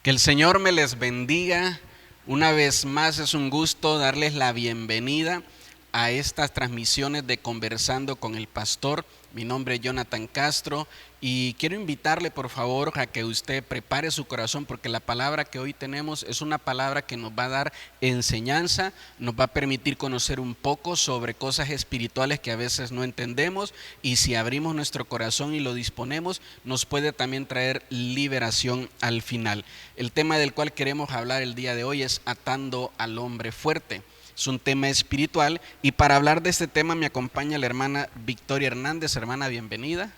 Que el Señor me les bendiga. Una vez más es un gusto darles la bienvenida a estas transmisiones de Conversando con el Pastor. Mi nombre es Jonathan Castro y quiero invitarle por favor a que usted prepare su corazón, porque la palabra que hoy tenemos es una palabra que nos va a dar enseñanza, nos va a permitir conocer un poco sobre cosas espirituales que a veces no entendemos, y si abrimos nuestro corazón y lo disponemos, nos puede también traer liberación al final. El tema del cual queremos hablar el día de hoy es atando al hombre fuerte. Es un tema espiritual y para hablar de este tema me acompaña la hermana Victoria Hernández. Hermana, bienvenida.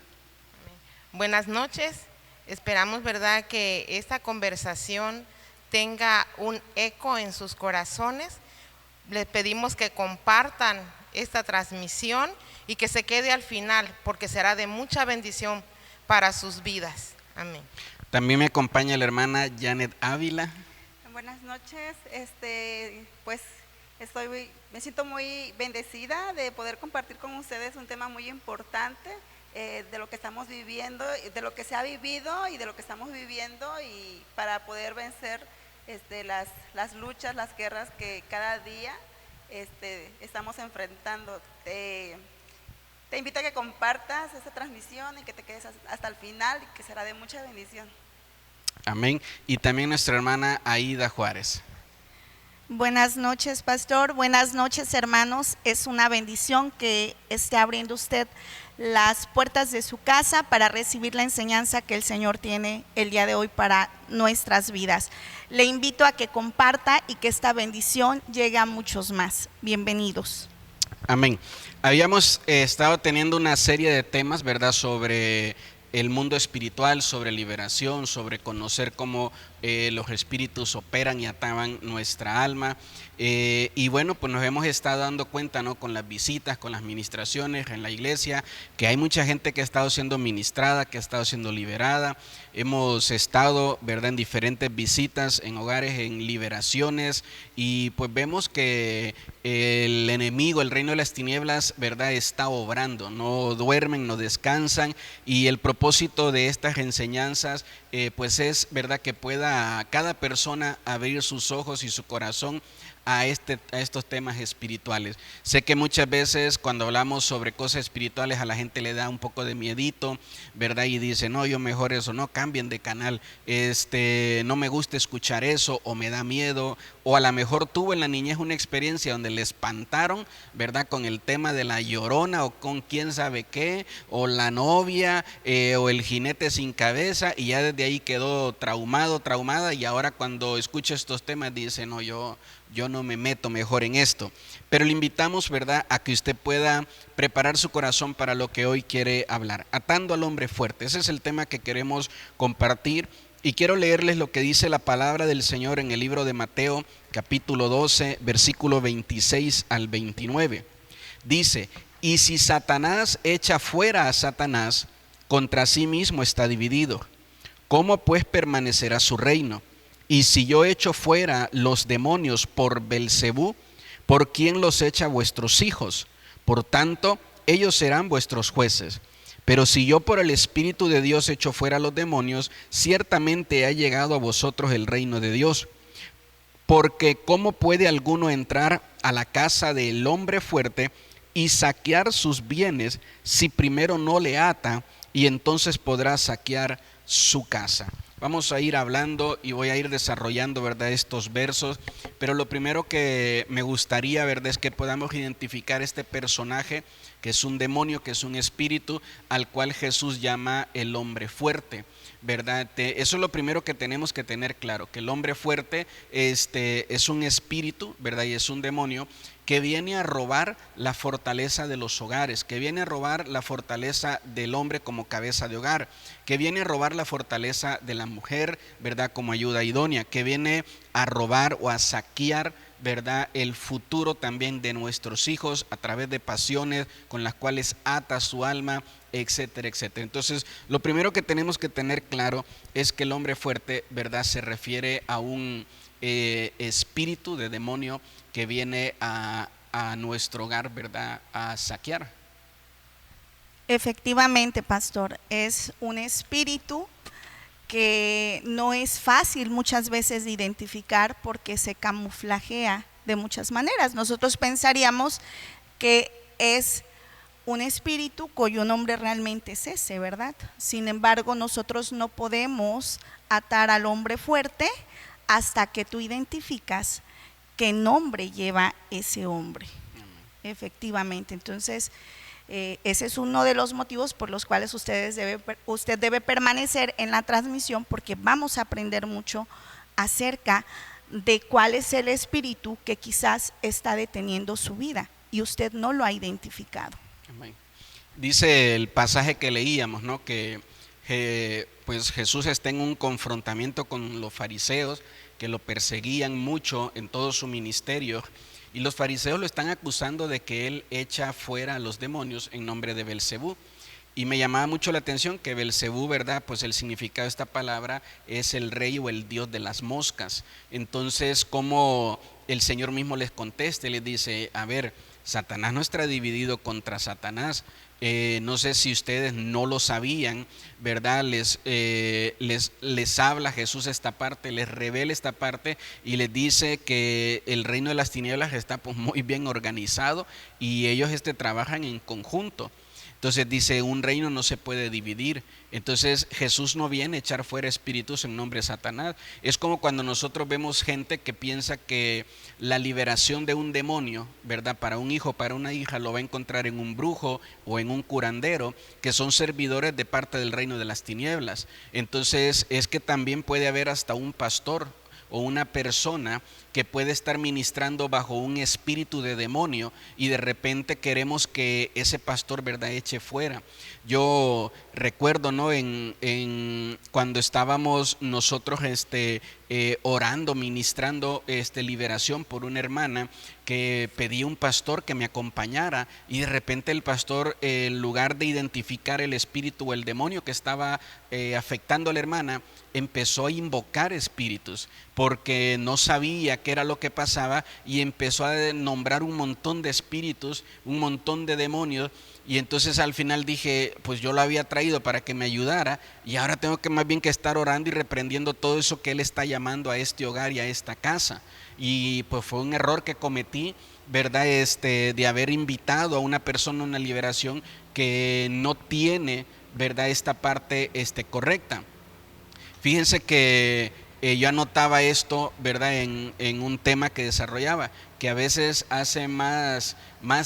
Buenas noches, esperamos, ¿verdad?, que esta conversación tenga un eco en sus corazones. Les pedimos que compartan esta transmisión y que se quede al final, porque será de mucha bendición para sus vidas. Amén. También me acompaña la hermana Janet Ávila. Buenas noches, pues me siento muy bendecida de poder compartir con ustedes un tema muy importante de lo que estamos viviendo, de lo que se ha vivido y de lo que estamos viviendo, y para poder vencer las luchas, las guerras que cada día estamos enfrentando. Te invito a que compartas esta transmisión y que te quedes hasta el final, y que será de mucha bendición. Amén. Y también nuestra hermana Aida Juárez. Buenas noches, pastor. Buenas noches, hermanos. Es una bendición que esté abriendo usted las puertas de su casa para recibir la enseñanza que el Señor tiene el día de hoy para nuestras vidas. Le invito a que comparta y que esta bendición llegue a muchos más. Bienvenidos. Amén. Habíamos estado teniendo una serie de temas, ¿verdad?, sobre el mundo espiritual, sobre liberación, sobre conocer cómo los espíritus operan y ataban nuestra alma. Y bueno, pues nos hemos estado dando cuenta, ¿no?, con las visitas, con las ministraciones en la iglesia, que hay mucha gente que ha estado siendo ministrada, que ha estado siendo liberada. Hemos estado, ¿verdad?, en diferentes visitas, en hogares, en liberaciones, y pues vemos que el enemigo, el reino de las tinieblas, ¿verdad?, está obrando. No duermen, no descansan, y el propósito de estas enseñanzas pues es, ¿verdad?, que pueda cada persona abrir sus ojos y su corazón a estos temas espirituales. Sé que muchas veces cuando hablamos sobre cosas espirituales a la gente le da un poco de miedito, ¿verdad? Y dice, no, yo mejor eso, no, cambien de canal, no me gusta escuchar eso, o me da miedo, o a lo mejor tuvo en la niñez una experiencia donde le espantaron, ¿verdad?, con el tema de la llorona, o con quién sabe qué, o la novia, o el jinete sin cabeza, y ya desde ahí quedó traumada, y ahora cuando escucha estos temas dice, no, yo no me meto mejor en esto. Pero le invitamos, ¿verdad?, a que usted pueda preparar su corazón para lo que hoy quiere hablar. Atando al hombre fuerte. Ese es el tema que queremos compartir. Y quiero leerles lo que dice la palabra del Señor en el libro de Mateo, capítulo 12, versículo 26 al 29. Dice, y si Satanás echa fuera a Satanás, contra sí mismo está dividido. ¿Cómo pues permanecerá su reino? Y si yo echo fuera los demonios por Belcebú, ¿por quién los echa vuestros hijos? Por tanto, ellos serán vuestros jueces. Pero si yo por el Espíritu de Dios echo fuera los demonios, ciertamente ha llegado a vosotros el reino de Dios. Porque ¿cómo puede alguno entrar a la casa del hombre fuerte y saquear sus bienes si primero no le ata, y entonces podrá saquear su casa? Vamos a ir hablando y voy a ir desarrollando, ¿verdad?, estos versos, pero lo primero que me gustaría, ¿verdad?, es que podamos identificar este personaje que es un demonio, que es un espíritu, al cual Jesús llama el hombre fuerte, ¿verdad? Eso es lo primero que tenemos que tener claro, que el hombre fuerte es un espíritu, ¿verdad?, y es un demonio que viene a robar la fortaleza de los hogares, que viene a robar la fortaleza del hombre como cabeza de hogar, que viene a robar la fortaleza de la mujer, ¿verdad?, como ayuda idónea, que viene a robar o a saquear, ¿verdad?, el futuro también de nuestros hijos a través de pasiones con las cuales ata su alma, etcétera, etcétera. Entonces, lo primero que tenemos que tener claro es que el hombre fuerte, ¿verdad?, se refiere a un espíritu de demonio que viene a nuestro hogar, ¿verdad?, a saquear. Efectivamente, pastor, es un espíritu que no es fácil muchas veces de identificar porque se camuflajea de muchas maneras. Nosotros pensaríamos que es un espíritu cuyo nombre realmente es ese, ¿verdad? Sin embargo, nosotros no podemos atar al hombre fuerte hasta que tú identificas qué nombre lleva ese hombre. Efectivamente, entonces ese es uno de los motivos por los cuales usted debe permanecer en la transmisión, porque vamos a aprender mucho acerca de cuál es el espíritu que quizás está deteniendo su vida y usted no lo ha identificado. Amén. Dice el pasaje que leíamos, ¿no? Que pues Jesús está en un confrontamiento con los fariseos que lo perseguían mucho en todo su ministerio, y los fariseos lo están acusando de que él echa fuera a los demonios en nombre de Belcebú. Y me llamaba mucho la atención que Belcebú, ¿verdad? Pues el significado de esta palabra es el rey o el dios de las moscas. Entonces, como el Señor mismo les contesta, les dice, a ver, Satanás no está dividido contra Satanás. No sé si ustedes no lo sabían, ¿verdad? Les habla Jesús esta parte, les revela esta parte y les dice que el reino de las tinieblas está pues muy bien organizado y ellos trabajan en conjunto. Entonces dice, un reino no se puede dividir. Entonces Jesús no viene a echar fuera espíritus en nombre de Satanás. Es como cuando nosotros vemos gente que piensa que la liberación de un demonio, ¿verdad? Para un hijo, para una hija, lo va a encontrar en un brujo o en un curandero, que son servidores de parte del reino de las tinieblas. Entonces es que también puede haber hasta un pastor o una persona que puede estar ministrando bajo un espíritu de demonio y de repente queremos que ese pastor, ¿verdad?, eche fuera. Yo recuerdo, ¿no?, cuando estábamos nosotros orando, ministrando liberación por una hermana, que pedí un pastor que me acompañara y de repente el pastor, en lugar de identificar el espíritu o el demonio que estaba afectando a la hermana, empezó a invocar espíritus porque no sabía qué era lo que pasaba y empezó a nombrar un montón de espíritus, un montón de demonios. Y entonces al final dije, pues yo lo había traído para que me ayudara y ahora tengo que más bien que estar orando y reprendiendo todo eso que él está llamando a este hogar y a esta casa. Y pues fue un error que cometí, ¿verdad? De haber invitado a una persona a una liberación que no tiene, ¿verdad?, esta parte correcta. Fíjense que yo anotaba esto, ¿verdad?, en un tema que desarrollaba, que a veces hace más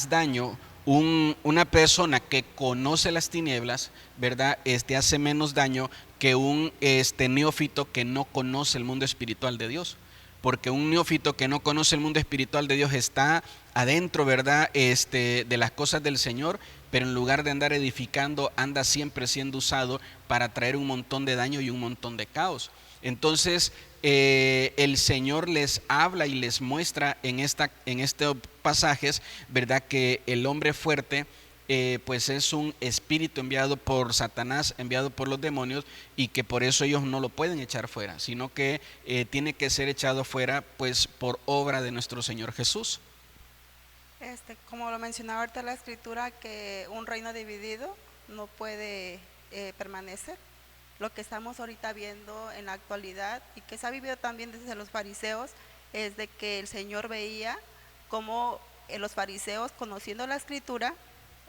daño una persona que conoce las tinieblas, ¿verdad?, hace menos daño que un neófito que no conoce el mundo espiritual de Dios. Porque un neófito que no conoce el mundo espiritual de Dios está adentro, ¿verdad?, de las cosas del Señor, pero en lugar de andar edificando, anda siempre siendo usado para traer un montón de daño y un montón de caos. Entonces, el Señor les habla y les muestra en estos pasajes, ¿verdad?, que el hombre fuerte pues es un espíritu enviado por Satanás, enviado por los demonios, y que por eso ellos no lo pueden echar fuera, sino que tiene que ser echado fuera pues por obra de nuestro Señor Jesús. Como lo mencionaba ahorita la escritura, que un reino dividido no puede permanecer. Lo que estamos ahorita viendo en la actualidad y que se ha vivido también desde los fariseos es de que el Señor veía cómo los fariseos, conociendo la escritura,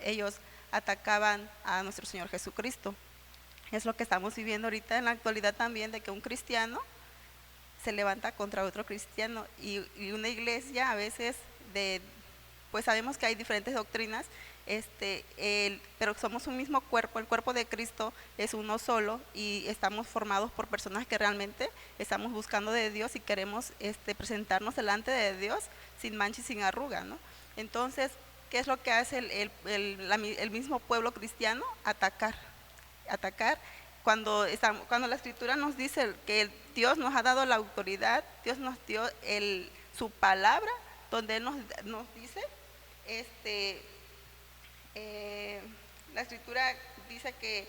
ellos atacaban a nuestro Señor Jesucristo. Es lo que estamos viviendo ahorita en la actualidad también, de que un cristiano se levanta contra otro cristiano y una iglesia a veces pues sabemos que hay diferentes doctrinas, pero somos un mismo cuerpo, el cuerpo de Cristo es uno solo y estamos formados por personas que realmente estamos buscando de Dios y queremos presentarnos delante de Dios sin mancha y sin arruga, ¿no? Entonces, ¿qué es lo que hace el mismo pueblo cristiano? Atacar. Cuando la escritura nos dice que Dios nos ha dado la autoridad, Dios nos dio su palabra, donde Él nos dice, la escritura dice que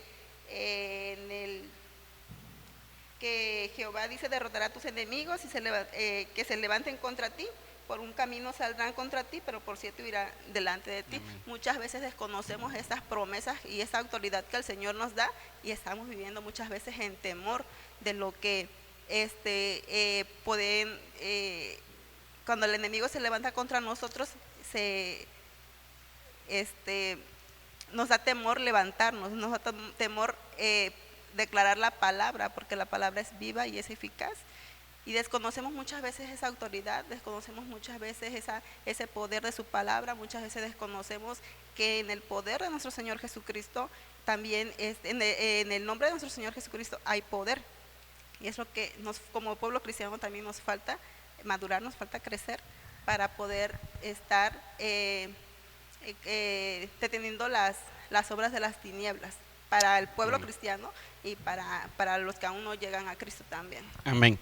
que Jehová dice derrotará a tus enemigos y que se levanten contra ti, por un camino saldrán contra ti, pero por 7 irán delante de ti. Amén. Muchas veces desconocemos esas promesas y esa autoridad que el Señor nos da y estamos viviendo muchas veces en temor de lo que pueden, cuando el enemigo se levanta contra nosotros, nos da temor levantarnos, nos da temor declarar la palabra, porque la palabra es viva y es eficaz. Y desconocemos muchas veces esa autoridad, desconocemos muchas veces ese poder de su palabra, muchas veces desconocemos que en el poder de nuestro Señor Jesucristo, también en el nombre de nuestro Señor Jesucristo hay poder. Y es lo que como pueblo cristiano también nos falta madurar, nos falta crecer para poder estar deteniendo las obras de las tinieblas para el pueblo cristiano y para los que aún no llegan a Cristo también. Amén.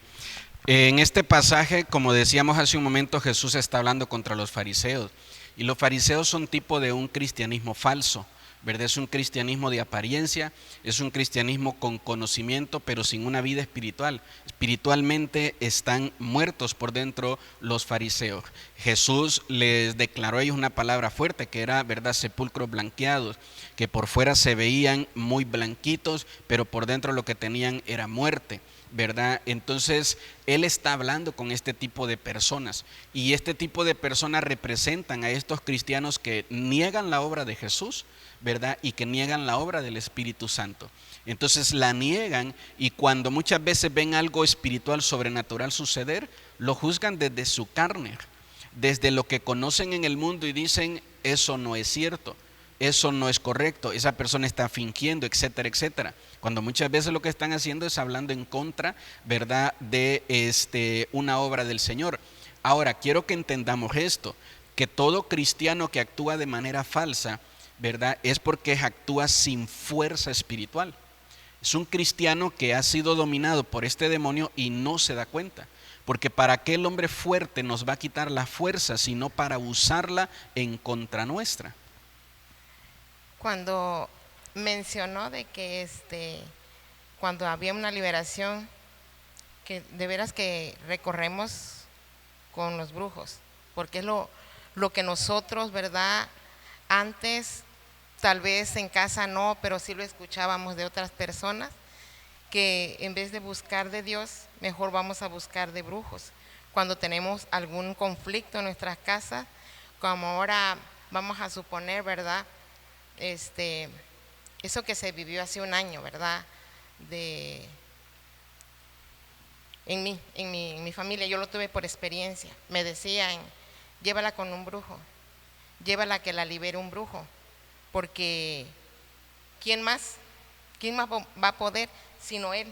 En este pasaje, como decíamos hace un momento, Jesús está hablando contra los fariseos. Y los fariseos son tipo de un cristianismo falso, ¿verdad? Es un cristianismo de apariencia, es un cristianismo con conocimiento, pero sin una vida espiritual. Espiritualmente están muertos por dentro los fariseos. Jesús les declaró a ellos una palabra fuerte, que era, ¿verdad?, sepulcros blanqueados, que por fuera se veían muy blanquitos, pero por dentro lo que tenían era muerte, ¿verdad? Entonces Él está hablando con este tipo de personas, y este tipo de personas representan a estos cristianos que niegan la obra de Jesús, ¿verdad? Y que niegan la obra del Espíritu Santo. Entonces la niegan, y cuando muchas veces ven algo espiritual, sobrenatural suceder, lo juzgan desde su carne, desde lo que conocen en el mundo, y dicen: eso no es cierto, eso no es correcto, esa persona está fingiendo, etcétera, etcétera. Cuando muchas veces lo que están haciendo es hablando en contra, ¿verdad?, de una obra del Señor. Ahora, quiero que entendamos esto, que todo cristiano que actúa de manera falsa, ¿verdad?, es porque actúa sin fuerza espiritual. Es un cristiano que ha sido dominado por este demonio y no se da cuenta. Porque ¿para qué el hombre fuerte nos va a quitar la fuerza, sino para usarla en contra nuestra? Cuando mencionó de que cuando había una liberación, que de veras que recorremos con los brujos, porque es lo que nosotros, ¿verdad?, antes tal vez en casa no, pero sí lo escuchábamos de otras personas, que en vez de buscar de Dios, mejor vamos a buscar de brujos. Cuando tenemos algún conflicto en nuestras casas, como ahora vamos a suponer, ¿verdad?, eso que se vivió hace un año, ¿verdad?, en mi familia, yo lo tuve por experiencia. Me decían: llévala con un brujo, llévala que la libere un brujo, porque ¿quién más va a poder sino él,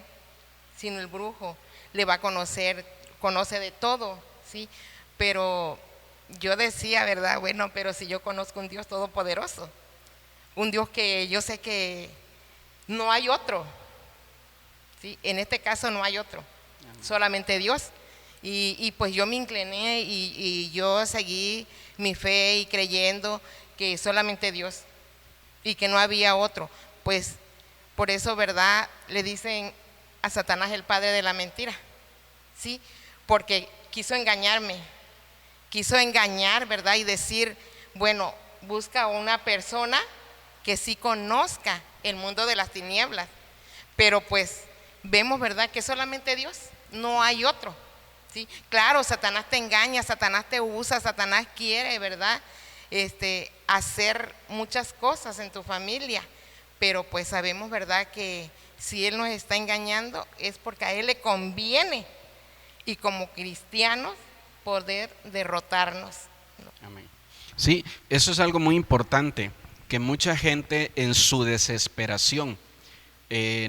sino el brujo? Le va a conoce de todo, ¿sí? Pero yo decía, ¿verdad?, bueno, pero si yo conozco un Dios todopoderoso, un Dios que yo sé que no hay otro, ¿sí? En este caso no hay otro, solamente Dios. Y pues yo me incliné y yo seguí mi fe y creyendo que solamente Dios y que no había otro. Pues por eso, ¿verdad?, le dicen a Satanás el padre de la mentira, ¿sí? Porque quiso engañarme, quiso engañar, ¿verdad?, y decir: bueno, busca a una persona que sí conozca el mundo de las tinieblas. Pero pues vemos, ¿verdad?, que solamente Dios, no hay otro, ¿sí? Claro, Satanás te engaña, Satanás te usa, Satanás quiere, ¿verdad?, hacer muchas cosas en tu familia, pero pues sabemos, ¿verdad?, que si Él nos está engañando es porque a Él le conviene, y como cristianos poder derrotarnos. Amén. Sí, eso es algo muy importante, que mucha gente en su desesperación,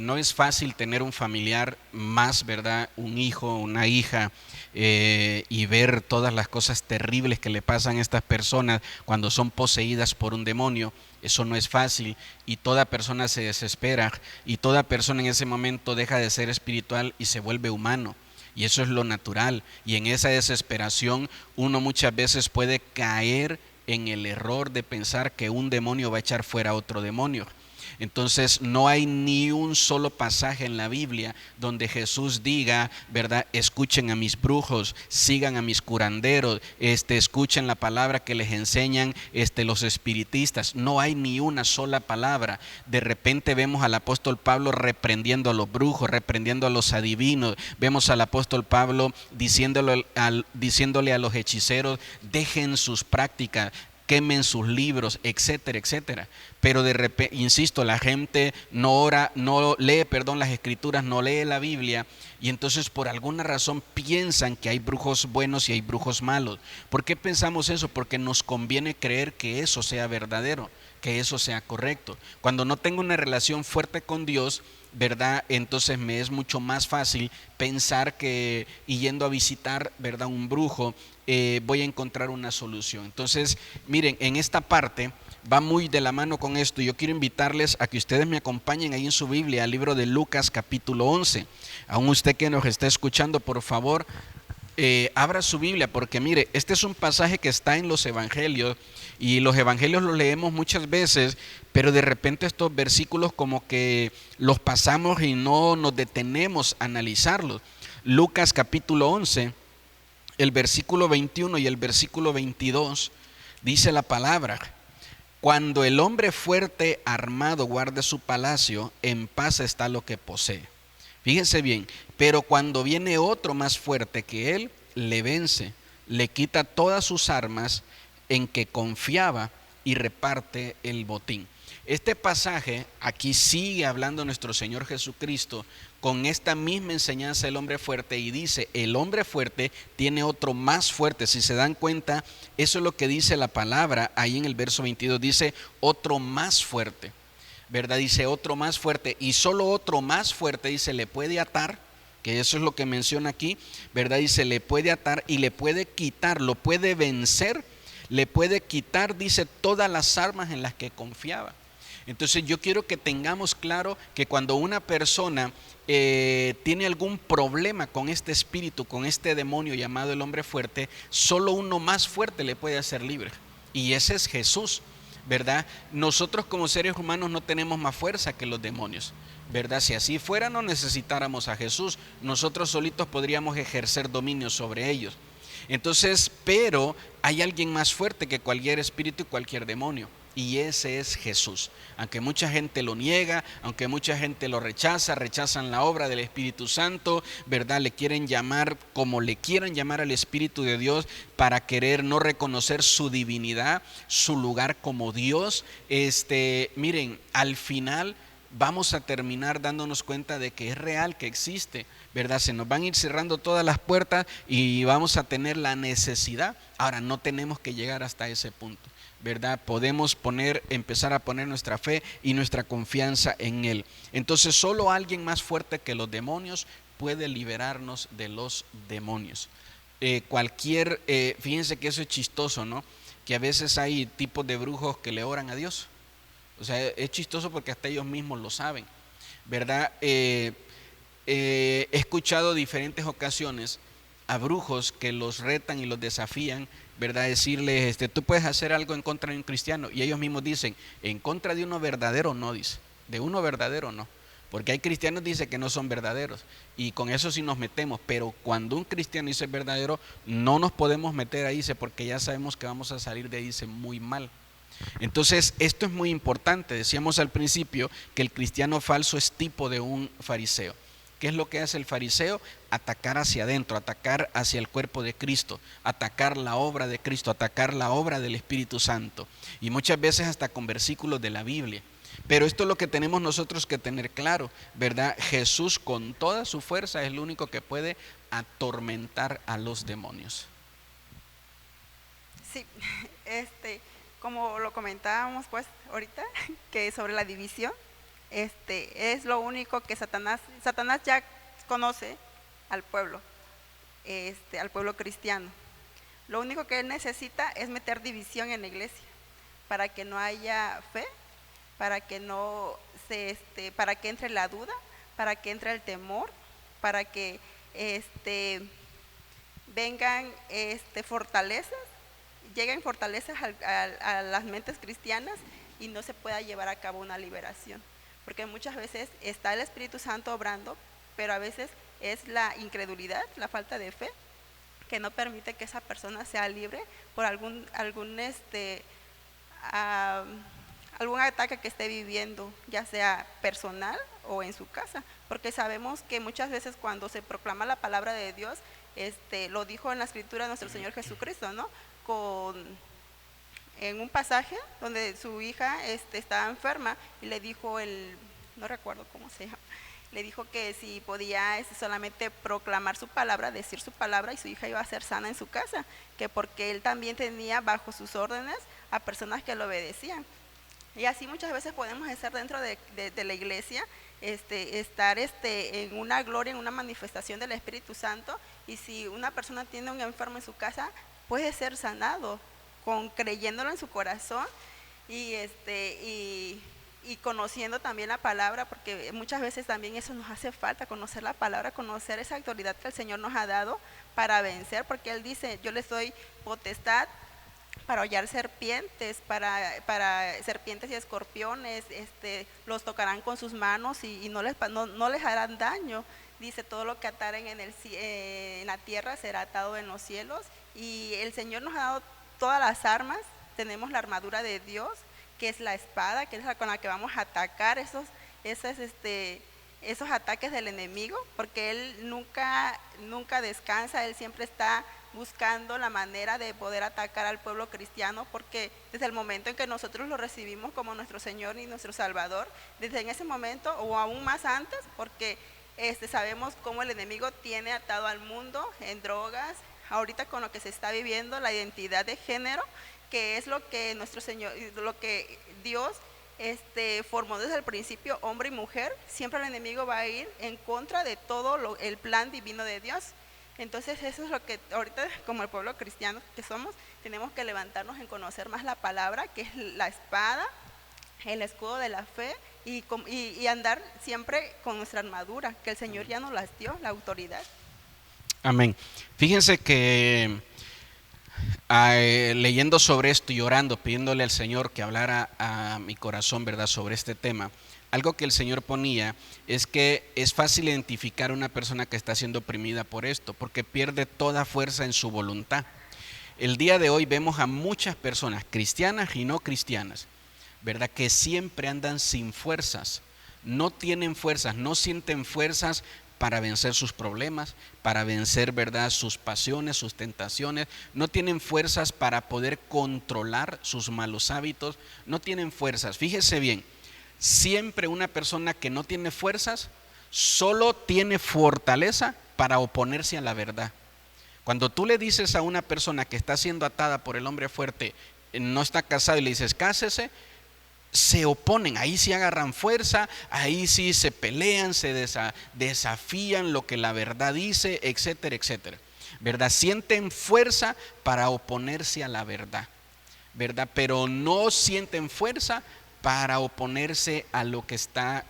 no es fácil tener un familiar más, ¿verdad?, un hijo, una hija, y ver todas las cosas terribles que le pasan a estas personas cuando son poseídas por un demonio. Eso no es fácil, y toda persona se desespera, y toda persona en ese momento deja de ser espiritual y se vuelve humano, y eso es lo natural. Y en esa desesperación uno muchas veces puede caer en el error de pensar que un demonio va a echar fuera a otro demonio. Entonces no hay ni un solo pasaje en la Biblia donde Jesús diga, ¿verdad? Escuchen a mis brujos, sigan a mis curanderos, escuchen la palabra que les enseñan los espiritistas. No hay ni una sola palabra. De repente vemos al apóstol Pablo reprendiendo a los brujos, reprendiendo a los adivinos. Vemos al apóstol Pablo diciéndole a los hechiceros, dejen sus prácticas, quemen sus libros, etcétera, etcétera. Pero de repente, insisto, la gente no lee las escrituras, no lee la Biblia, y entonces por alguna razón piensan que hay brujos buenos y hay brujos malos. ¿Por qué pensamos eso? Porque nos conviene creer que eso sea verdadero, que eso sea correcto. Cuando no tengo una relación fuerte con Dios, ¿verdad? Entonces me es mucho más fácil pensar que yendo a visitar, ¿verdad?, un brujo, voy a encontrar una solución. Entonces, miren, en esta parte va muy de la mano con esto. Yo quiero invitarles a que ustedes me acompañen ahí en su Biblia al libro de Lucas capítulo 11. Aún usted que nos está escuchando, por favor, abra su Biblia, porque mire, este es un pasaje que está en los evangelios, y los evangelios los leemos muchas veces, pero de repente estos versículos como que los pasamos y no nos detenemos a analizarlos. Lucas capítulo 11, el versículo 21 y el versículo 22, dice la palabra: cuando el hombre fuerte armado guarde su palacio, en paz está lo que posee. Fíjense bien, pero cuando viene otro más fuerte que él, le vence, le quita todas sus armas en que confiaba y reparte el botín. Este pasaje aquí sigue hablando nuestro Señor Jesucristo con esta misma enseñanza del hombre fuerte, y dice, el hombre fuerte tiene otro más fuerte. Si se dan cuenta, eso es lo que dice la palabra ahí en el verso 22, dice otro más fuerte, ¿verdad? Dice otro más fuerte, y solo otro más fuerte, dice, le puede atar, que eso es lo que menciona aquí, ¿verdad? Dice, le puede atar y le puede quitar, lo puede vencer, le puede quitar, dice, todas las armas en las que confiaba. Entonces yo quiero que tengamos claro que cuando una persona tiene algún problema con este espíritu, con este demonio llamado el hombre fuerte, solo uno más fuerte le puede hacer libre, y ese es Jesús, ¿verdad? Nosotros como seres humanos no tenemos más fuerza que los demonios, ¿verdad? Si así fuera, no necesitáramos a Jesús, nosotros solitos podríamos ejercer dominio sobre ellos. Entonces, pero hay alguien más fuerte que cualquier espíritu y cualquier demonio, y ese es Jesús. Aunque mucha gente lo niega, aunque mucha gente lo rechazan la obra del Espíritu Santo, ¿verdad? Le quieren llamar como le quieran llamar al Espíritu de Dios, para querer no reconocer su divinidad, su lugar como Dios. Miren, al final vamos a terminar dándonos cuenta de que es real, que existe, ¿verdad? Se nos van a ir cerrando todas las puertas y vamos a tener la necesidad. Ahora, no tenemos que llegar hasta ese punto, ¿verdad? Podemos empezar a poner nuestra fe y nuestra confianza en Él. Entonces, solo alguien más fuerte que los demonios puede liberarnos de los demonios. Fíjense que eso es chistoso, ¿no? Que a veces hay tipos de brujos que le oran a Dios. O sea, es chistoso porque hasta ellos mismos lo saben, ¿verdad? He escuchado diferentes ocasiones a brujos que los retan y los desafían, ¿verdad? Decirles, tú puedes hacer algo en contra de un cristiano, y ellos mismos dicen, en contra de uno verdadero no, dice, de uno verdadero no, porque hay cristianos, dice, que no son verdaderos, y con eso sí nos metemos, pero cuando un cristiano dice verdadero, no nos podemos meter ahí, dice, porque ya sabemos que vamos a salir de ahí, dice, muy mal. Entonces, esto es muy importante. Decíamos al principio que el cristiano falso es tipo de un fariseo. ¿Qué es lo que hace el fariseo? Atacar hacia adentro, atacar hacia el cuerpo de Cristo, atacar la obra de Cristo, atacar la obra del Espíritu Santo, y muchas veces hasta con versículos de la Biblia. Pero esto es lo que tenemos nosotros que tener claro, ¿verdad? Jesús con toda su fuerza es el único que puede atormentar a los demonios. Sí, como lo comentábamos pues ahorita, que sobre la división, es lo único que Satanás ya conoce al pueblo cristiano. Lo único que él necesita es meter división en la iglesia, para que no haya fe, para que para que entre la duda, para que entre el temor, para que vengan fortalezas, lleguen fortalezas a las mentes cristianas, y no se pueda llevar a cabo una liberación. Porque muchas veces está el Espíritu Santo obrando, pero a veces es la incredulidad, la falta de fe, que no permite que esa persona sea libre por algún ataque que esté viviendo, ya sea personal o en su casa, porque sabemos que muchas veces cuando se proclama la palabra de Dios, lo dijo en la Escritura nuestro Señor Jesucristo, ¿no? En un pasaje donde su hija estaba enferma y le dijo no recuerdo cómo se llama, le dijo que si podía solamente proclamar su palabra, decir su palabra, y su hija iba a ser sana en su casa, que porque él también tenía bajo sus órdenes a personas que lo obedecían. Y así muchas veces podemos estar dentro de la iglesia, estar en una gloria, en una manifestación del Espíritu Santo, y si una persona tiene un enfermo en su casa, puede ser sanado, creyéndolo en su corazón y conociendo también la palabra, porque muchas veces también eso nos hace falta, conocer la palabra, conocer esa autoridad que el Señor nos ha dado para vencer, porque Él dice, yo les doy potestad para hollar serpientes, para serpientes y escorpiones, los tocarán con sus manos y no les harán daño. Dice, todo lo que ataren en la tierra será atado en los cielos, y el Señor nos ha dado todas las armas. Tenemos la armadura de Dios, que es la espada, que es la con la que vamos a atacar esos ataques del enemigo, porque Él nunca descansa, Él siempre está buscando la manera de poder atacar al pueblo cristiano, porque desde el momento en que nosotros lo recibimos como nuestro Señor y nuestro Salvador, desde en ese momento o aún más antes, porque sabemos cómo el enemigo tiene atado al mundo en drogas, ahorita con lo que se está viviendo, la identidad de género, que es lo que nuestro Señor, lo que Dios formó desde el principio, hombre y mujer. Siempre el enemigo va a ir en contra de todo el plan divino de Dios. Entonces eso es lo que ahorita, como el pueblo cristiano que somos, tenemos que levantarnos en conocer más la palabra, que es la espada, el escudo de la fe, y andar siempre con nuestra armadura, que el Señor ya nos las dio, la autoridad. Amén. Fíjense que leyendo sobre esto y orando, pidiéndole al Señor que hablara a mi corazón, ¿verdad?, sobre este tema, algo que el Señor ponía es que es fácil identificar a una persona que está siendo oprimida por esto, porque pierde toda fuerza en su voluntad. El día de hoy vemos a muchas personas, cristianas y no cristianas, ¿verdad?, que siempre andan sin fuerzas, no tienen fuerzas, no sienten fuerzas para vencer sus problemas, para vencer, ¿verdad?, sus pasiones, sus tentaciones, no tienen fuerzas para poder controlar sus malos hábitos, no tienen fuerzas. Fíjese bien, siempre una persona que no tiene fuerzas solo tiene fortaleza para oponerse a la verdad. Cuando tú le dices a una persona que está siendo atada por el hombre fuerte, no está casado, y le dices cásese, se oponen, ahí sí agarran fuerza, ahí sí se pelean, se desafían lo que la verdad dice, etcétera, etcétera, ¿verdad? Sienten fuerza para oponerse a la verdad, ¿verdad? Pero no sienten fuerza para oponerse a lo que está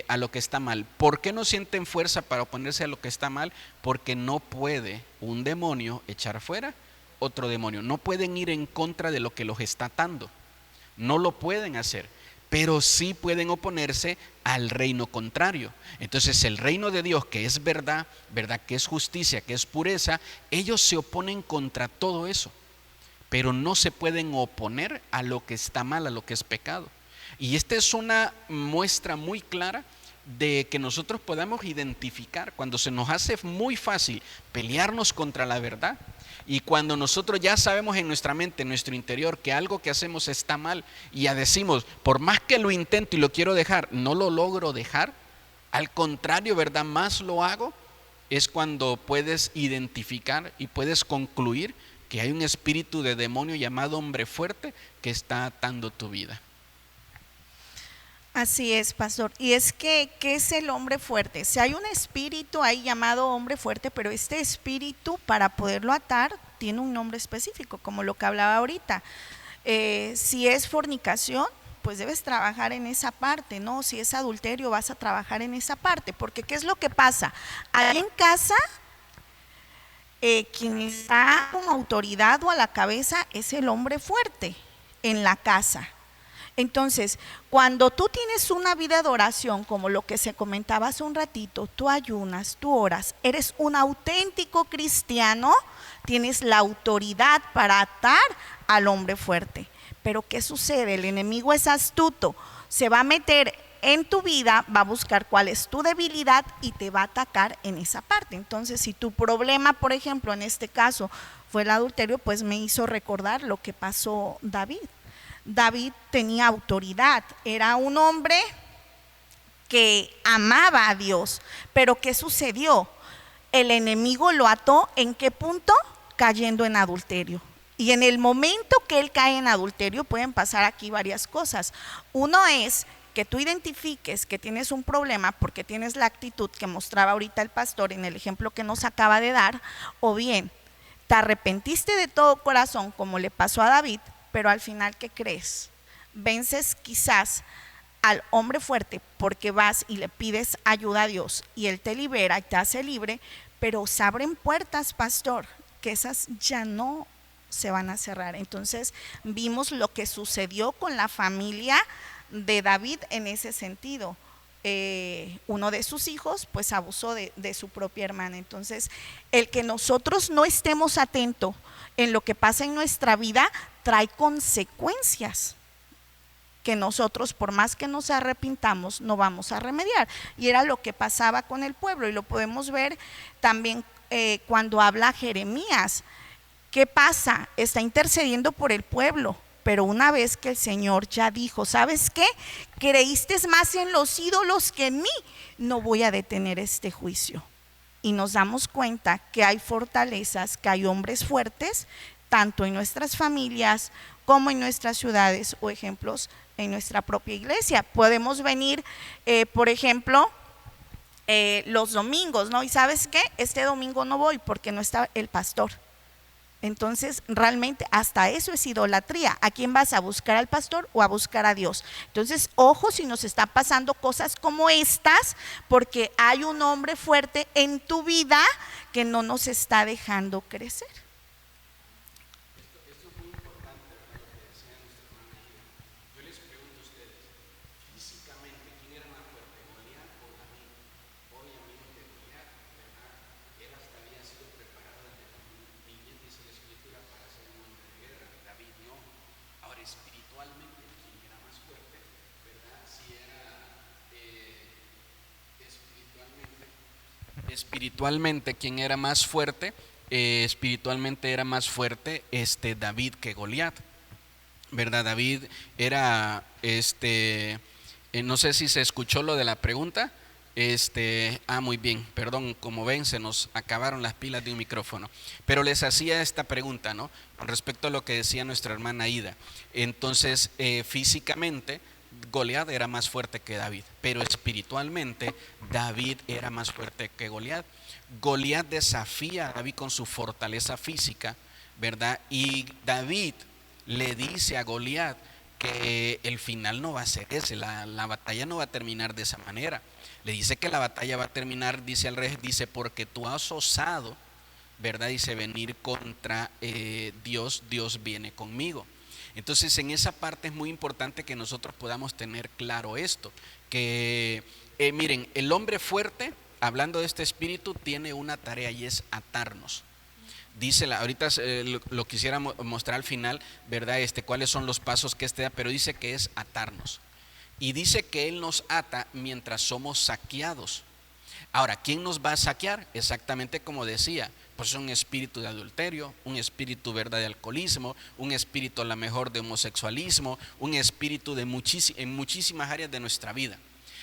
a lo que está mal. ¿Por qué no sienten fuerza para oponerse a lo que está mal? Porque no puede un demonio echar fuera otro demonio, no pueden ir en contra de lo que los está atando. No lo pueden hacer, pero sí pueden oponerse al reino contrario. Entonces el reino de Dios, que es verdad, que es justicia, que es pureza, ellos se oponen contra todo eso, pero no se pueden oponer a lo que está mal, a lo que es pecado. Y esta es una muestra muy clara de que nosotros podamos identificar cuando se nos hace muy fácil pelearnos contra la verdad. Y cuando nosotros ya sabemos en nuestra mente, en nuestro interior, que algo que hacemos está mal, y ya decimos, por más que lo intento y lo quiero dejar, no lo logro dejar, al contrario, ¿verdad?, más lo hago, es cuando puedes identificar y puedes concluir que hay un espíritu de demonio llamado hombre fuerte que está atando tu vida. Así es, pastor. Y es que, ¿qué es el hombre fuerte? Si hay un espíritu ahí llamado hombre fuerte, pero este espíritu, para poderlo atar, tiene un nombre específico, como lo que hablaba ahorita. Si es fornicación, pues debes trabajar en esa parte, ¿no? Si es adulterio, vas a trabajar en esa parte, porque ¿qué es lo que pasa? Ahí en casa, quien está con autoridad o a la cabeza es el hombre fuerte en la casa. Entonces, cuando tú tienes una vida de oración, como lo que se comentaba hace un ratito, tú ayunas, tú oras, eres un auténtico cristiano, tienes la autoridad para atar al hombre fuerte. Pero ¿qué sucede? El enemigo es astuto, se va a meter en tu vida, va a buscar cuál es tu debilidad y te va a atacar en esa parte. Entonces, si tu problema, por ejemplo, en este caso fue el adulterio, pues me hizo recordar lo que pasó David. David tenía autoridad, era un hombre que amaba a Dios, pero ¿qué sucedió? El enemigo lo ató, ¿en qué punto? Cayendo en adulterio. Y en el momento que él cae en adulterio pueden pasar aquí varias cosas. Uno es que tú identifiques que tienes un problema porque tienes la actitud que mostraba ahorita el pastor en el ejemplo que nos acaba de dar, o bien te arrepentiste de todo corazón como le pasó a David, pero al final, ¿qué crees? Vences quizás al hombre fuerte porque vas y le pides ayuda a Dios y Él te libera y te hace libre, pero se abren puertas, pastor, que esas ya no se van a cerrar. Entonces vimos lo que sucedió con la familia de David en ese sentido. Uno de sus hijos pues abusó de su propia hermana. Entonces el que nosotros no estemos atentos en lo que pasa en nuestra vida trae consecuencias que nosotros, por más que nos arrepintamos, no vamos a remediar. Y era lo que pasaba con el pueblo, y lo podemos ver también cuando habla Jeremías. ¿Qué pasa? Está intercediendo por el pueblo, pero una vez que el Señor ya dijo, ¿sabes qué? Creíste más en los ídolos que en mí, no voy a detener este juicio. Y nos damos cuenta que hay fortalezas, que hay hombres fuertes, tanto en nuestras familias como en nuestras ciudades, o ejemplos en nuestra propia iglesia. Podemos venir, por ejemplo, los domingos, ¿no? Y ¿sabes qué? Este domingo no voy porque no está el pastor. Entonces realmente hasta eso es idolatría. ¿A quién vas a buscar? ¿Al pastor o a buscar a Dios? Entonces ojo si nos está pasando cosas como estas, porque hay un hombre fuerte en tu vida que no nos está dejando crecer. Esto es muy importante, ¿verdad? Lo que decía nuestra hermana Ida. Yo les pregunto a ustedes, físicamente, ¿quién era más fuerte, Goliat o David? Hoy, amigos de Goliat, ¿verdad? Él hasta había sido preparado desde niñez, dice la escritura, para ser un hombre de guerra. David no. Ahora, espiritualmente, ¿quién era más fuerte? ¿Verdad? Si era espiritualmente, ¿quién era más fuerte? Espiritualmente era más fuerte David que Goliat, ¿verdad? David era, no sé si se escuchó lo de la pregunta, muy bien, perdón, como ven se nos acabaron las pilas de un micrófono, pero les hacía esta pregunta, ¿no? Con respecto a lo que decía nuestra hermana Ida. Entonces, físicamente Goliat era más fuerte que David, pero espiritualmente David era más fuerte que Goliat. Goliat desafía a David con su fortaleza física, ¿verdad? Y David le dice a Goliat que el final no va a ser ese, la batalla no va a terminar de esa manera. Le dice que la batalla va a terminar, dice al rey, dice, porque tú has osado, ¿verdad? Dice, venir contra Dios, Dios viene conmigo. Entonces en esa parte es muy importante que nosotros podamos tener claro esto, que miren, el hombre fuerte, hablando de este espíritu, tiene una tarea y es atarnos. Dice, ahorita lo quisiera mostrar al final, ¿verdad? Cuáles son los pasos que da, pero dice que es atarnos. Y dice que Él nos ata mientras somos saqueados. Ahora, ¿quién nos va a saquear? Exactamente como decía, pues un espíritu de adulterio, un espíritu, ¿verdad?, de alcoholismo, un espíritu a lo mejor de homosexualismo, un espíritu en muchísimas áreas de nuestra vida.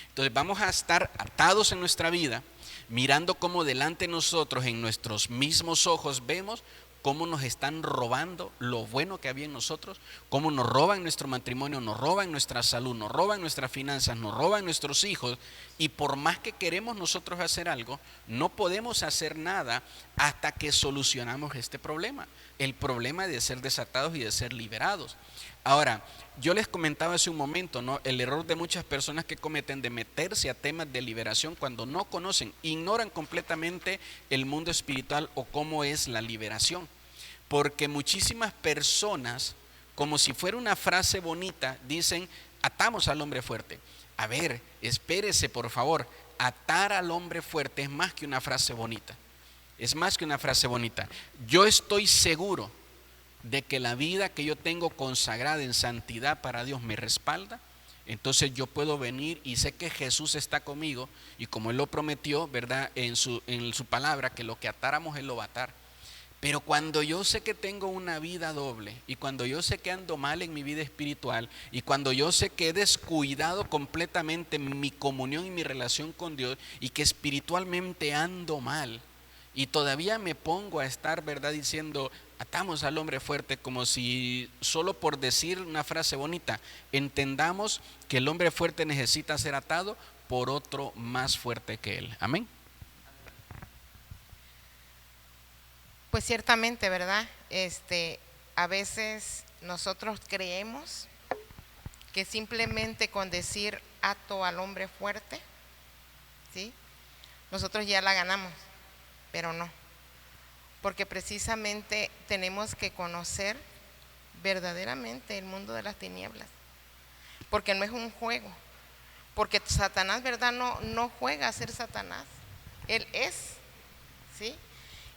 Entonces vamos a estar atados en nuestra vida, mirando cómo delante de nosotros, en nuestros mismos ojos, vemos cómo nos están robando lo bueno que había en nosotros, cómo nos roban nuestro matrimonio, nos roban nuestra salud, nos roban nuestras finanzas, nos roban nuestros hijos, y por más que queremos nosotros hacer algo, no podemos hacer nada hasta que solucionamos este problema, el problema de ser desatados y de ser liberados. Ahora, yo les comentaba hace un momento, ¿no?, el error de muchas personas que cometen de meterse a temas de liberación cuando no conocen, ignoran completamente el mundo espiritual o cómo es la liberación. Porque muchísimas personas como si fuera una frase bonita, dicen, atamos al hombre fuerte. A ver, espérese por favor, atar al hombre fuerte es más que una frase bonita. Es más que una frase bonita. Yo estoy seguro de que la vida que yo tengo consagrada en santidad para Dios me respalda. Entonces yo puedo venir y sé que Jesús está conmigo, y como Él lo prometió, ¿verdad? En su palabra, que lo que atáramos Él lo va a atar. Pero cuando yo sé que tengo una vida doble, y cuando yo sé que ando mal en mi vida espiritual, y cuando yo sé que he descuidado completamente mi comunión y mi relación con Dios, y que espiritualmente ando mal, y todavía me pongo a estar, ¿verdad?, diciendo, atamos al hombre fuerte, como si solo por decir una frase bonita, entendamos que el hombre fuerte necesita ser atado por otro más fuerte que él. Amén. Pues ciertamente, ¿verdad? A veces nosotros creemos que simplemente con decir ato al hombre fuerte, ¿sí?, nosotros ya la ganamos, pero no. Porque precisamente tenemos que conocer verdaderamente el mundo de las tinieblas. Porque no es un juego. Porque Satanás, ¿verdad? No juega a ser Satanás. Él es, ¿sí?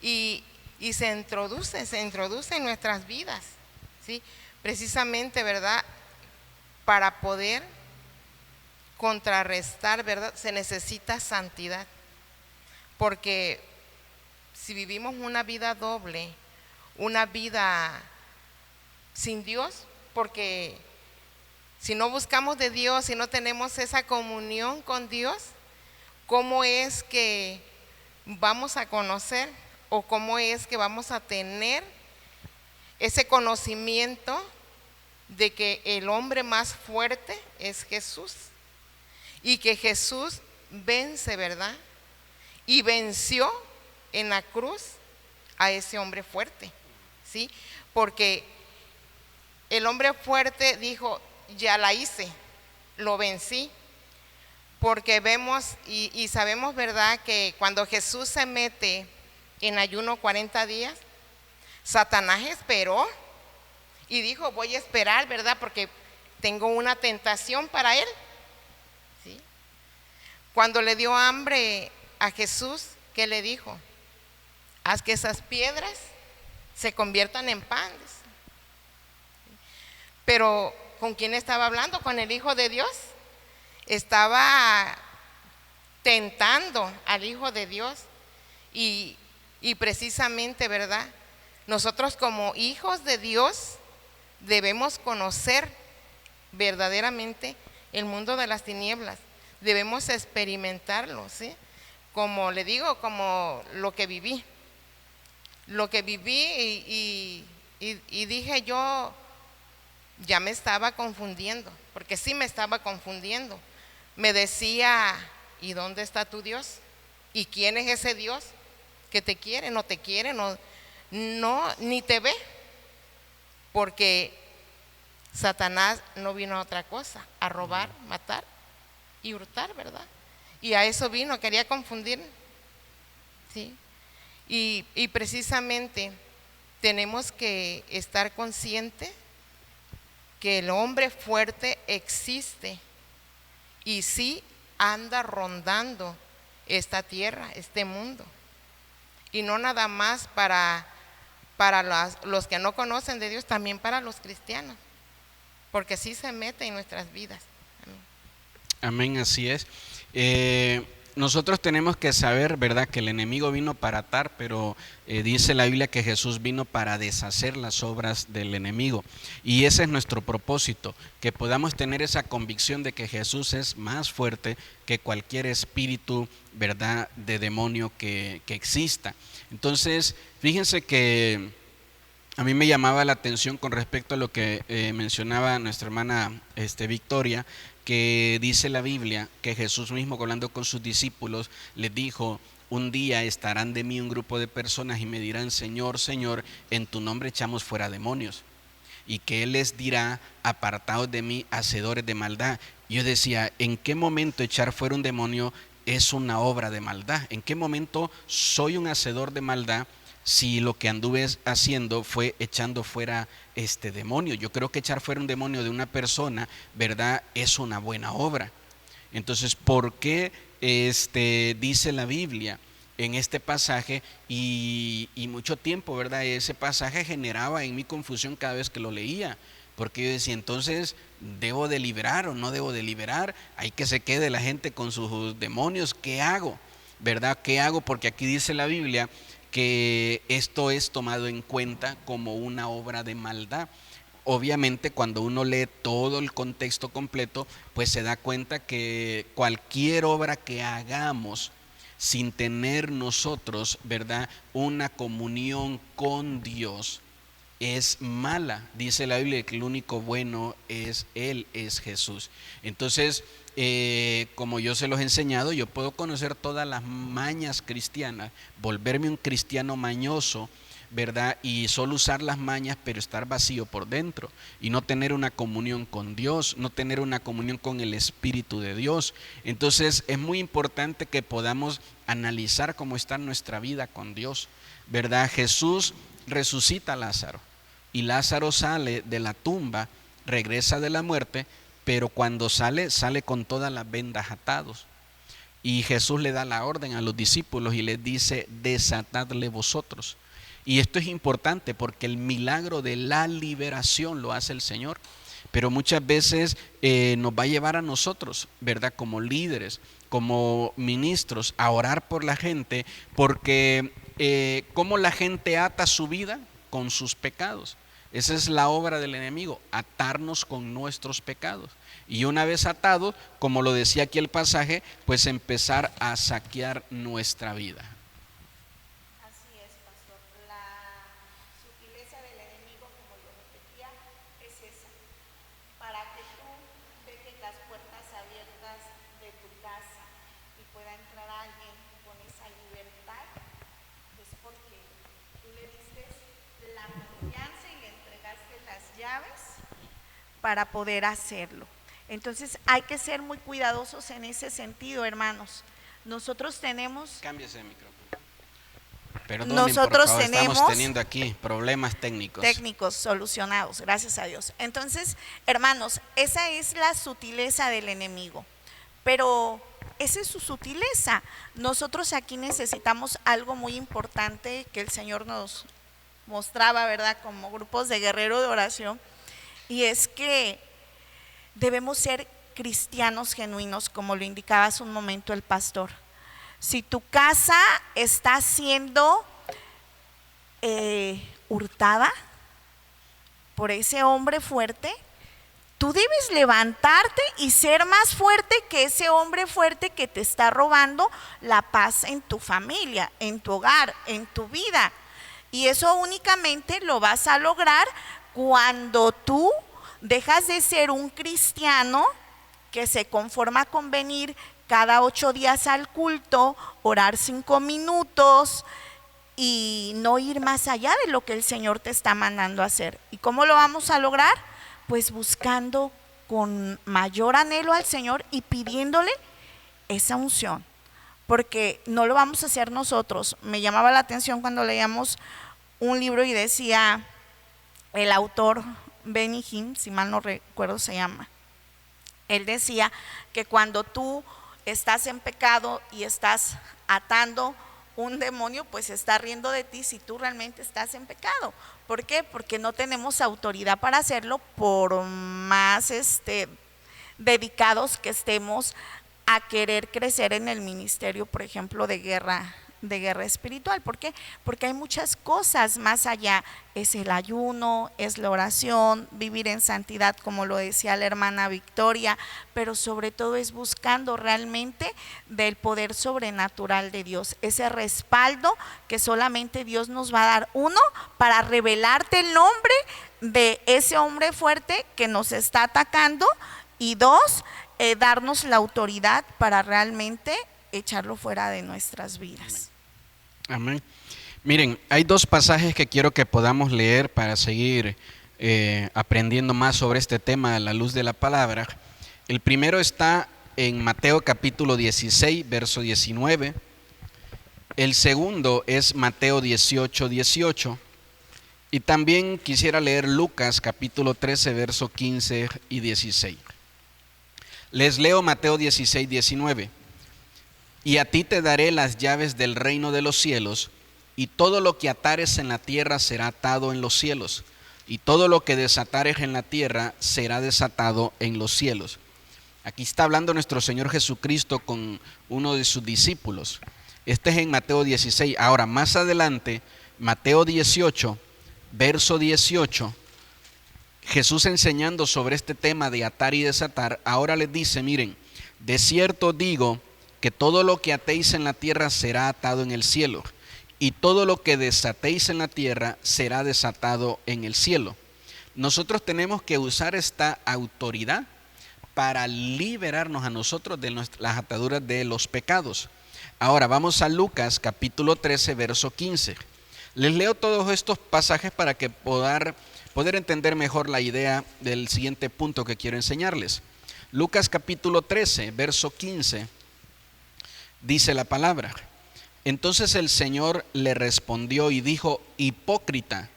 Y se introduce en nuestras vidas, ¿sí? Precisamente, ¿verdad? Para poder contrarrestar, ¿verdad? Se necesita santidad. Porque si vivimos una vida doble, una vida sin Dios, porque si no buscamos de Dios, si no tenemos esa comunión con Dios, ¿cómo es que vamos a conocer o cómo es que vamos a tener ese conocimiento de que el hombre más fuerte es Jesús y que Jesús vence, ¿verdad? Y venció en la cruz a ese hombre fuerte, ¿sí? Porque el hombre fuerte dijo, ya la hice, lo vencí. Porque vemos y sabemos, ¿verdad?, que cuando Jesús se mete en ayuno 40 días, Satanás esperó y dijo, voy a esperar, ¿verdad?, porque tengo una tentación para él, ¿sí? Cuando le dio hambre a Jesús, ¿qué le dijo? Haz que esas piedras se conviertan en pan. Pero ¿con quién estaba hablando? Con el Hijo de Dios. Estaba tentando al Hijo de Dios y precisamente, ¿verdad?, nosotros como hijos de Dios debemos conocer verdaderamente el mundo de las tinieblas, debemos experimentarlo, ¿sí? Como le digo, como lo que viví y dije yo, ya me estaba confundiendo, porque sí me estaba confundiendo. Me decía, ¿y dónde está tu Dios? ¿Y quién es ese Dios que te quiere, no te quiere, no, ni te ve? Porque Satanás no vino a otra cosa, a robar, matar y hurtar, ¿verdad? Y a eso vino, quería confundir, ¿sí? Y precisamente tenemos que estar conscientes que el hombre fuerte existe y sí anda rondando esta tierra, este mundo. Y no nada más para los que no conocen de Dios, también para los cristianos, porque sí se mete en nuestras vidas. Amén. Amén, así es. Nosotros tenemos que saber, ¿verdad?, que el enemigo vino para atar, pero dice la Biblia que Jesús vino para deshacer las obras del enemigo. Y ese es nuestro propósito, que podamos tener esa convicción de que Jesús es más fuerte que cualquier espíritu, ¿verdad?, de demonio que exista. Entonces, fíjense que a mí me llamaba la atención con respecto a lo que mencionaba nuestra hermana Victoria, que dice la Biblia que Jesús mismo, hablando con sus discípulos, les dijo, un día estarán de mí un grupo de personas y me dirán, Señor, Señor, en tu nombre echamos fuera demonios. Y que Él les dirá, apartaos de mí, hacedores de maldad. Yo decía, ¿en qué momento echar fuera un demonio es una obra de maldad? ¿En qué momento soy un hacedor de maldad si lo que anduve haciendo fue echando fuera este demonio? Yo creo que echar fuera un demonio de una persona, ¿verdad?, es una buena obra. Entonces, ¿por qué dice la Biblia en este pasaje? Y mucho tiempo, ¿verdad?, ese pasaje generaba en mí confusión cada vez que lo leía, porque yo decía, entonces, ¿debo de liberar o no debo de liberar? Hay que se quede la gente con sus demonios, ¿qué hago? ¿Verdad? ¿Qué hago? Porque aquí dice la Biblia que esto es tomado en cuenta como una obra de maldad. Obviamente, cuando uno lee todo el contexto completo, pues se da cuenta que cualquier obra que hagamos sin tener nosotros, ¿verdad?, una comunión con Dios, es mala. Dice la Biblia que el único bueno es Él, es Jesús. Entonces, como yo se los he enseñado, yo puedo conocer todas las mañas cristianas, volverme un cristiano mañoso, ¿verdad?, y solo usar las mañas, pero estar vacío por dentro y no tener una comunión con Dios, no tener una comunión con el Espíritu de Dios. Entonces es muy importante que podamos analizar cómo está nuestra vida con Dios, ¿verdad? Jesús resucita a Lázaro y Lázaro sale de la tumba, regresa de la muerte, pero cuando sale con todas las vendas atados. Y Jesús le da la orden a los discípulos y les dice, desatadle vosotros. Y esto es importante porque el milagro de la liberación lo hace el Señor, pero muchas veces nos va a llevar a nosotros, ¿verdad?, como líderes, como ministros, a orar por la gente, porque ¿cómo la gente ata su vida? Con sus pecados. Esa es la obra del enemigo, atarnos con nuestros pecados. Y una vez atados, como lo decía aquí el pasaje, pues empezar a saquear nuestra vida. Así es, pastor. La sutileza del enemigo, como lo repetía, es esa. Para que tú dejes las puertas abiertas de tu casa y pueda entrar alguien con esa libertad, es porque tú le diste la confianza y le entregaste las llaves para poder hacerlo. Entonces hay que ser muy cuidadosos en ese sentido, hermanos. Nosotros tenemos... Cámbiese de micrófono. Perdonen, Nosotros por favor, tenemos estamos teniendo aquí problemas técnicos solucionados, gracias a Dios. Entonces, hermanos, esa es la sutileza del enemigo, pero esa es su sutileza. Nosotros aquí necesitamos algo muy importante que el Señor nos mostraba, ¿verdad?, como grupos de guerrero de oración, y es que debemos ser cristianos genuinos, como lo indicaba hace un momento el pastor. Si tu casa está siendo hurtada por ese hombre fuerte, tú debes levantarte y ser más fuerte que ese hombre fuerte que te está robando la paz en tu familia, en tu hogar, en tu vida. Y eso únicamente lo vas a lograr cuando tú dejas de ser un cristiano que se conforma con venir cada 8 días al culto, orar 5 minutos y no ir más allá de lo que el Señor te está mandando a hacer. ¿Y cómo lo vamos a lograr? Pues buscando con mayor anhelo al Señor y pidiéndole esa unción, porque no lo vamos a hacer nosotros. Me llamaba la atención cuando leíamos un libro y decía el autor Benny Hinn, si mal no recuerdo se llama, él decía que cuando tú estás en pecado y estás atando un demonio, pues está riendo de ti si tú realmente estás en pecado. ¿Por qué? Porque no tenemos autoridad para hacerlo, por más dedicados que estemos a querer crecer en el ministerio, por ejemplo, de guerra espiritual. ¿Por qué? Porque hay muchas cosas más allá. Es el ayuno, es la oración, vivir en santidad, como lo decía la hermana Victoria, pero sobre todo es buscando realmente del poder sobrenatural de Dios, ese respaldo que solamente Dios nos va a dar. Uno, para revelarte el nombre de ese hombre fuerte que nos está atacando, y dos, darnos la autoridad para realmente echarlo fuera de nuestras vidas. Amén. Miren, hay 2 pasajes que quiero que podamos leer para seguir aprendiendo más sobre este tema a la luz de la palabra. El primero está en Mateo capítulo 16, verso 19. El segundo es Mateo 18, 18. Y también quisiera leer Lucas capítulo 13, verso 15 y 16. Les leo Mateo 16, 19. Y a ti te daré las llaves del reino de los cielos, y todo lo que atares en la tierra será atado en los cielos, y todo lo que desatares en la tierra será desatado en los cielos. Aquí está hablando nuestro Señor Jesucristo con uno de sus discípulos. Este es en Mateo 16. Ahora, más adelante, Mateo 18, verso 18, Jesús enseñando sobre este tema de atar y desatar, ahora les dice, miren, de cierto digo que todo lo que atéis en la tierra será atado en el cielo, y todo lo que desatéis en la tierra será desatado en el cielo. Nosotros tenemos que usar esta autoridad para liberarnos a nosotros de las ataduras de los pecados. Ahora vamos a Lucas capítulo 13, verso 15. Les leo todos estos pasajes para que poder entender mejor la idea del siguiente punto que quiero enseñarles. Lucas capítulo 13, verso 15, dice la palabra. Entonces el Señor le respondió y dijo, hipócrita,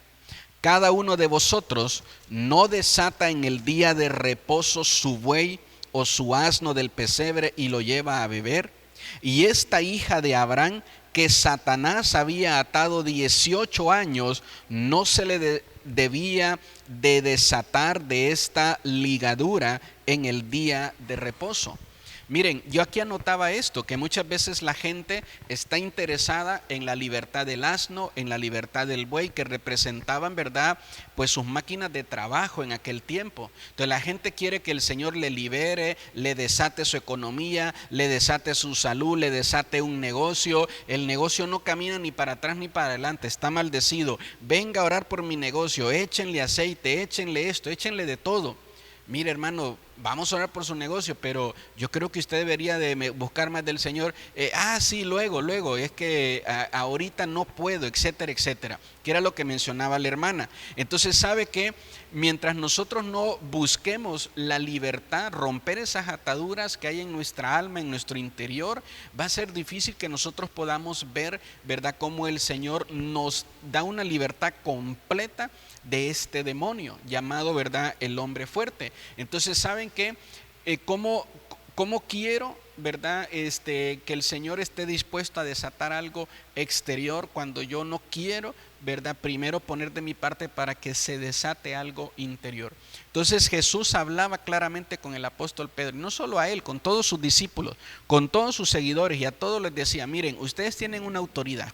cada uno de vosotros no desata en el día de reposo su buey o su asno del pesebre y lo lleva a beber. Y esta hija de Abraham, que Satanás había atado 18 años, no se le debía de desatar de esta ligadura en el día de reposo. Miren, yo aquí anotaba esto, que muchas veces la gente está interesada en la libertad del asno, en la libertad del buey, que representaban, ¿verdad?, pues sus máquinas de trabajo en aquel tiempo. Entonces la gente quiere que el Señor le libere, le desate su economía, le desate su salud, le desate un negocio. El negocio no camina ni para atrás ni para adelante, está maldecido. Venga a orar por mi negocio, échenle aceite, échenle esto, échenle de todo. Mire, hermano, vamos a orar por su negocio, pero yo creo que usted debería de buscar más del Señor. Sí, luego, es que ahorita no puedo, etcétera, etcétera, que era lo que mencionaba la hermana. Entonces, ¿sabe qué? Mientras nosotros no busquemos la libertad, romper esas ataduras que hay en nuestra alma, en nuestro interior, va a ser difícil que nosotros podamos ver, ¿verdad?, cómo el Señor nos da una libertad completa de este demonio llamado, ¿verdad?, el hombre fuerte. Entonces, ¿saben qué? ¿Cómo quiero, ¿verdad?, que el Señor esté dispuesto a desatar algo exterior cuando yo no quiero, ¿verdad?, primero poner de mi parte para que se desate algo interior? Entonces Jesús hablaba claramente con el apóstol Pedro, y no solo a él, con todos sus discípulos, con todos sus seguidores, y a todos les decía, miren, ustedes tienen una autoridad,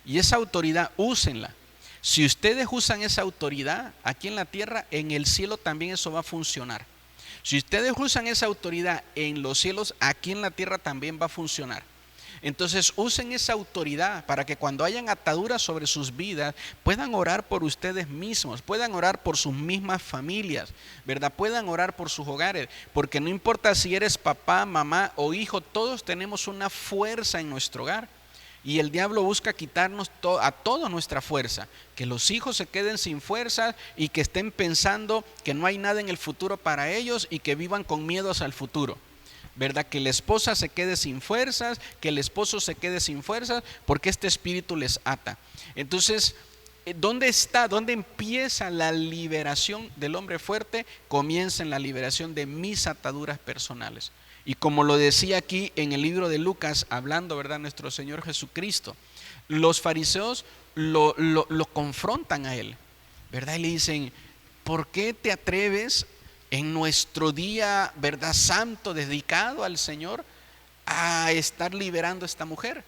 y esa autoridad úsenla. Si ustedes usan esa autoridad aquí en la tierra, en el cielo también eso va a funcionar. Si ustedes usan esa autoridad en los cielos, aquí en la tierra también va a funcionar. Entonces usen esa autoridad para que cuando hayan ataduras sobre sus vidas puedan orar por ustedes mismos, puedan orar por sus mismas familias, ¿verdad? Puedan orar por sus hogares, porque no importa si eres papá, mamá o hijo, todos tenemos una fuerza en nuestro hogar. Y el diablo busca quitarnos a toda nuestra fuerza, que los hijos se queden sin fuerza y que estén pensando que no hay nada en el futuro para ellos y que vivan con miedos al futuro, ¿verdad? Que la esposa se quede sin fuerzas, que el esposo se quede sin fuerzas, porque este espíritu les ata. Entonces, ¿dónde empieza la liberación del hombre fuerte? Comienza en la liberación de mis ataduras personales. Y como lo decía aquí en el libro de Lucas, hablando, ¿verdad?, nuestro Señor Jesucristo, los fariseos lo confrontan a él, ¿verdad? Y le dicen, ¿por qué te atreves en nuestro día, ¿verdad?, santo, dedicado al Señor, a estar liberando a esta mujer?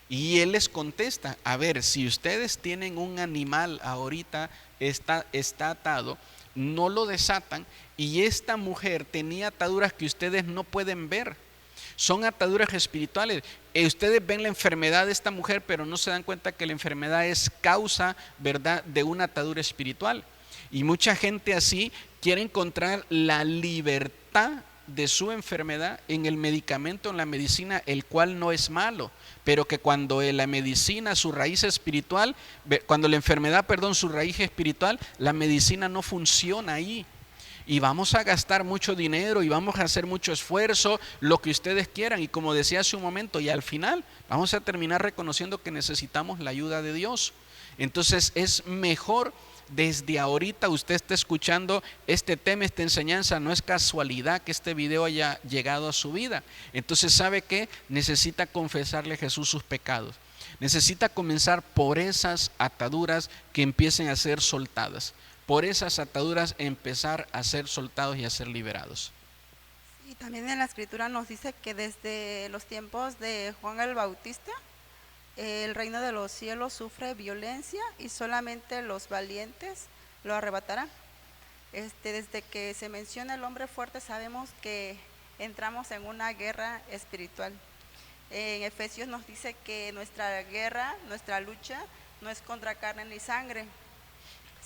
Y él les contesta, a ver, si ustedes tienen un animal ahorita, está atado, no lo desatan, y esta mujer tenía ataduras que ustedes no pueden ver, son ataduras espirituales. Ustedes ven la enfermedad de esta mujer, pero no se dan cuenta que la enfermedad es causa, ¿verdad?, de una atadura espiritual. Y mucha gente así quiere encontrar la libertad de su enfermedad en el medicamento, en la medicina, el cual no es malo, pero que cuando la medicina, su raíz espiritual, cuando la enfermedad, su raíz espiritual, la medicina no funciona ahí. y vamos a gastar mucho dinero y vamos a hacer mucho esfuerzo, lo que ustedes quieran, y como decía hace un momento, y al final vamos a terminar reconociendo que necesitamos la ayuda de Dios. Entonces es mejor desde ahorita usted está escuchando este tema, esta enseñanza. No es casualidad que este video haya llegado a su vida. Entonces, ¿sabe qué? Necesita confesarle a Jesús sus pecados. Necesita comenzar por esas ataduras que empiecen a ser soltadas. Por esas ataduras empezar a ser soltados y a ser liberados. Y también en la escritura nos dice que desde los tiempos de Juan el Bautista, el reino de los cielos sufre violencia y solamente los valientes lo arrebatarán. Desde que se menciona el hombre fuerte, sabemos que entramos en una guerra espiritual. En Efesios nos dice que nuestra guerra, nuestra lucha, no es contra carne ni sangre.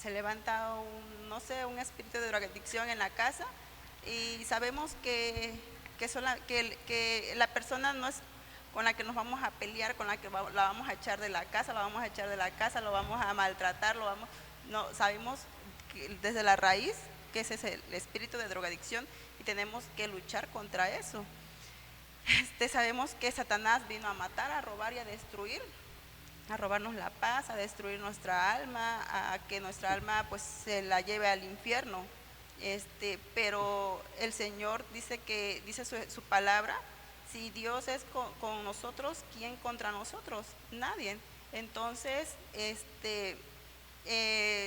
Se levanta un espíritu de drogadicción en la casa, y sabemos que la persona no es con la que nos vamos a pelear, con la que la vamos a echar de la casa, lo vamos a maltratar, no, sabemos que desde la raíz que ese es el espíritu de drogadicción, y tenemos que luchar contra eso. Sabemos que Satanás vino a matar, a robar y a destruir, a robarnos la paz, a destruir nuestra alma, a que nuestra alma pues se la lleve al infierno. Pero el Señor dice su palabra: si Dios es con nosotros, ¿quién contra nosotros? Nadie. Entonces,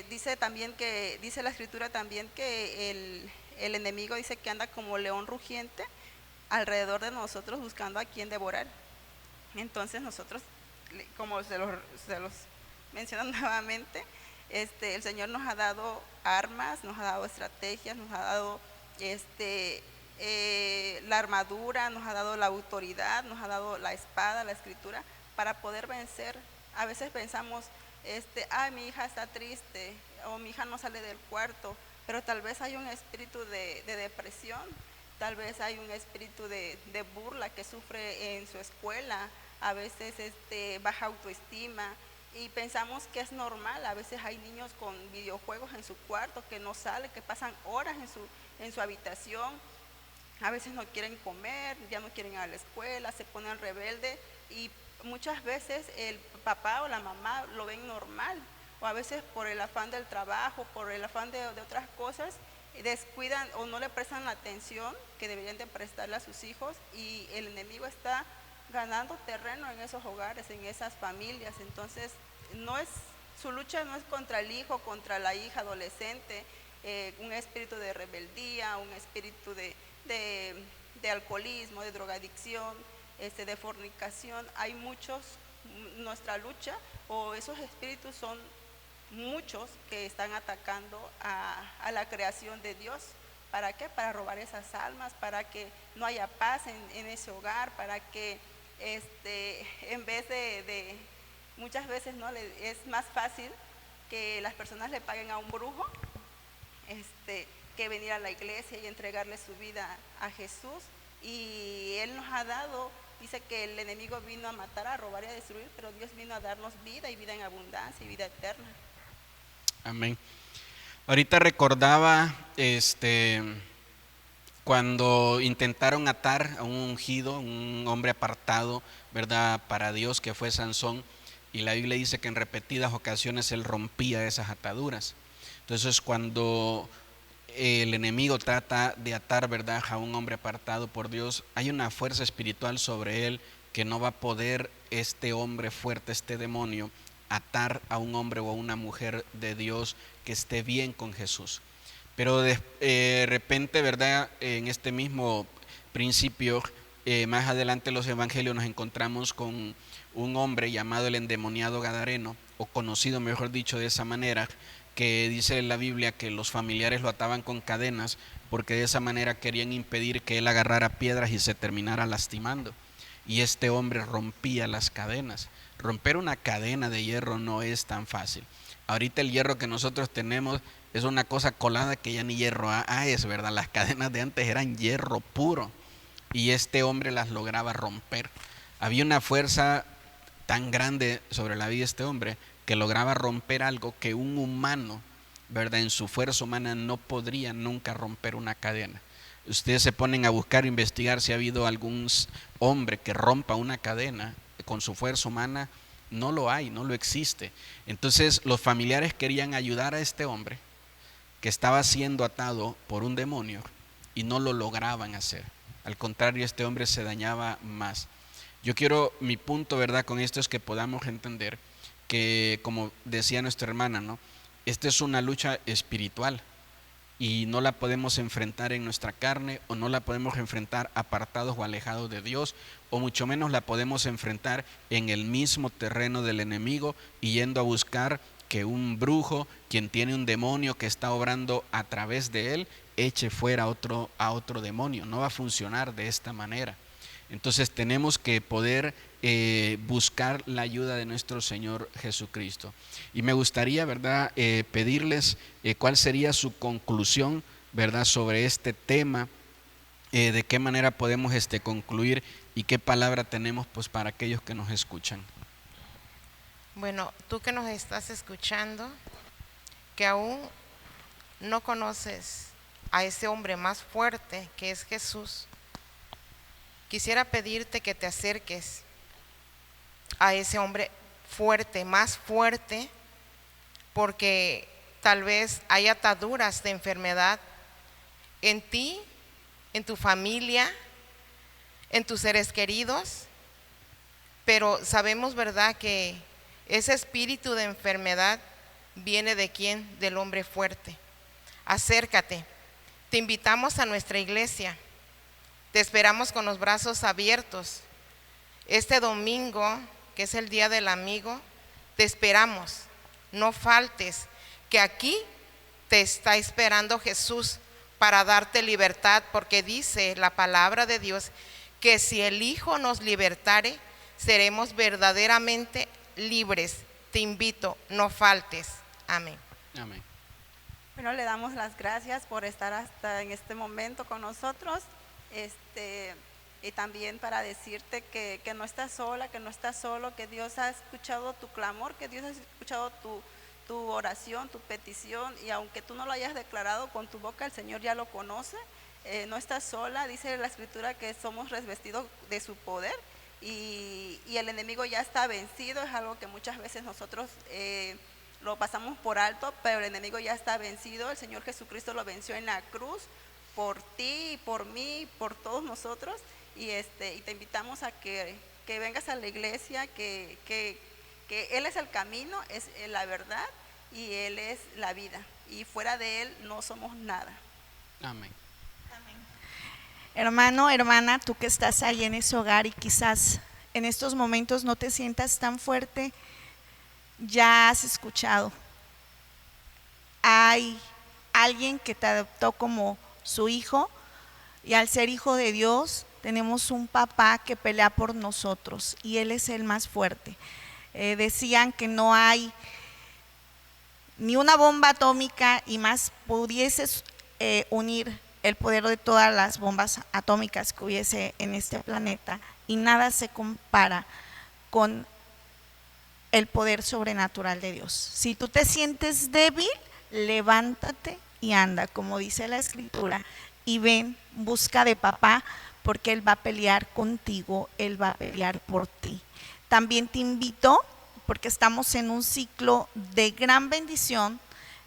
dice la escritura también que el enemigo dice que anda como león rugiente alrededor de nosotros buscando a quien devorar. Entonces nosotros, como se los menciono nuevamente, el Señor nos ha dado armas, nos ha dado estrategias, nos ha dado la armadura, nos ha dado la autoridad, nos ha dado la espada, la escritura, para poder vencer. A veces pensamos, mi hija está triste, o mi hija no sale del cuarto, pero tal vez hay un espíritu de depresión, tal vez hay un espíritu de burla que sufre en su escuela, a veces baja autoestima, y pensamos que es normal. A veces hay niños con videojuegos en su cuarto que no salen, que pasan horas en su habitación. A veces no quieren comer, ya no quieren ir a la escuela, se ponen rebeldes, y muchas veces el papá o la mamá lo ven normal, o a veces por el afán del trabajo, por el afán de otras cosas, descuidan o no le prestan la atención que deberían de prestarle a sus hijos, y el enemigo está ganando terreno en esos hogares, en esas familias. Entonces su lucha no es contra el hijo, contra la hija adolescente, un espíritu de rebeldía, un espíritu de alcoholismo, de drogadicción, de fornicación. Hay muchos, nuestra lucha, o esos espíritus son muchos que están atacando a la creación de Dios. ¿Para qué? Para robar esas almas, para que no haya paz en ese hogar, para que en vez de muchas veces es más fácil que las personas le paguen a un brujo que venir a la iglesia y entregarle su vida a Jesús. Y Él nos ha dado, dice que el enemigo vino a matar, a robar y a destruir, pero Dios vino a darnos vida, y vida en abundancia, y vida eterna. Amén. Ahorita recordaba cuando intentaron atar a un ungido, un hombre apartado, ¿verdad?, para Dios, que fue Sansón, y la Biblia dice que en repetidas ocasiones él rompía esas ataduras. Entonces, cuando el enemigo trata de atar, ¿verdad?, a un hombre apartado por Dios, hay una fuerza espiritual sobre él que no va a poder este hombre fuerte, este demonio, atar a un hombre o a una mujer de Dios que esté bien con Jesús. Pero de repente, ¿verdad?, en este mismo principio, más adelante en los evangelios nos encontramos con un hombre llamado el endemoniado Gadareno, o conocido, mejor dicho, de esa manera, que dice en la Biblia que los familiares lo ataban con cadenas porque de esa manera querían impedir que él agarrara piedras y se terminara lastimando. Y este hombre rompía las cadenas. Romper una cadena de hierro no es tan fácil. Ahorita el hierro que nosotros tenemos es una cosa colada que ya ni hierro es, ¿verdad? Las cadenas de antes eran hierro puro, y este hombre las lograba romper. Había una fuerza tan grande sobre la vida de este hombre que lograba romper algo que un humano ¿verdad? En su fuerza humana no podría nunca romper una cadena. Ustedes se ponen a buscar, investigar si ha habido algún hombre que rompa una cadena con su fuerza humana. No lo hay, no lo existe. Entonces los familiares querían ayudar a este hombre que estaba siendo atado por un demonio y no lo lograban hacer. Al contrario, este hombre se dañaba más. Yo quiero, mi punto, ¿verdad?, con esto es que podamos entender que, como decía nuestra hermana, ¿no?, esta es una lucha espiritual y no la podemos enfrentar en nuestra carne, o no la podemos enfrentar apartados o alejados de Dios, o mucho menos la podemos enfrentar en el mismo terreno del enemigo y yendo a buscar que un brujo, quien tiene un demonio que está obrando a través de él, eche fuera a otro demonio. No va a funcionar de esta manera. Entonces tenemos que poder buscar la ayuda de nuestro Señor Jesucristo. Y me gustaría, ¿verdad?, pedirles cuál sería su conclusión, ¿verdad?, sobre este tema, de qué manera podemos concluir y qué palabra tenemos pues para aquellos que nos escuchan. Bueno, tú que nos estás escuchando, que aún no conoces a ese hombre más fuerte que es Jesús, quisiera pedirte que te acerques a ese hombre fuerte, más fuerte, porque tal vez hay ataduras de enfermedad en ti, en tu familia, en tus seres queridos, pero sabemos, ¿verdad?, que ese espíritu de enfermedad viene ¿de quién? Del hombre fuerte. Acércate, te invitamos a nuestra iglesia, te esperamos con los brazos abiertos. Este domingo, que es el Día del Amigo, te esperamos, no faltes, que aquí te está esperando Jesús para darte libertad, porque dice la palabra de Dios que si el Hijo nos libertare, seremos verdaderamente libres. Te invito, no faltes. Amén. Amén. Bueno, le damos las gracias por estar hasta en este momento con nosotros, y también para decirte que no estás sola, que no estás solo, que Dios ha escuchado tu clamor, que Dios ha escuchado tu oración, tu petición, y aunque tú no lo hayas declarado con tu boca, el Señor ya lo conoce. No estás sola, dice la Escritura que somos revestidos de su poder, y el enemigo ya está vencido. Es algo que muchas veces nosotros lo pasamos por alto, pero el enemigo ya está vencido. El Señor Jesucristo lo venció en la cruz por ti, por mí, por todos nosotros, y te invitamos a que vengas a la iglesia, que Él es el camino, es la verdad, y Él es la vida, y fuera de Él no somos nada. Amén. Hermano, hermana, tú que estás ahí en ese hogar y quizás en estos momentos no te sientas tan fuerte, ya has escuchado. Hay alguien que te adoptó como su hijo, y al ser hijo de Dios tenemos un papá que pelea por nosotros y Él es el más fuerte. Decían que no hay ni una bomba atómica y más pudieses unir el poder de todas las bombas atómicas que hubiese en este planeta, y nada se compara con el poder sobrenatural de Dios. Si tú te sientes débil, levántate y anda, como dice la Escritura, y ven, busca de papá, porque Él va a pelear contigo, Él va a pelear por ti. También te invito, porque estamos en un ciclo de gran bendición,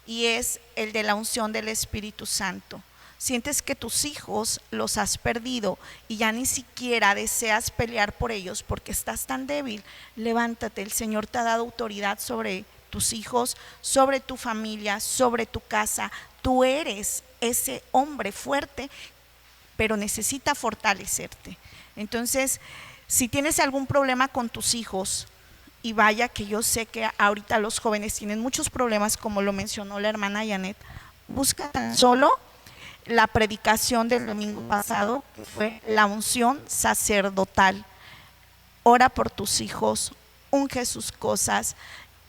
y es el de la unción del Espíritu Santo. Sientes que tus hijos los has perdido y ya ni siquiera deseas pelear por ellos porque estás tan débil, levántate. El Señor te ha dado autoridad sobre tus hijos, sobre tu familia, sobre tu casa. Tú eres ese hombre fuerte, pero necesita fortalecerte. Entonces, si tienes algún problema con tus hijos, y vaya que yo sé que ahorita los jóvenes tienen muchos problemas, como lo mencionó la hermana Janet, busca tan solo la predicación del domingo pasado, que fue la unción sacerdotal. Ora por tus hijos, unge sus cosas,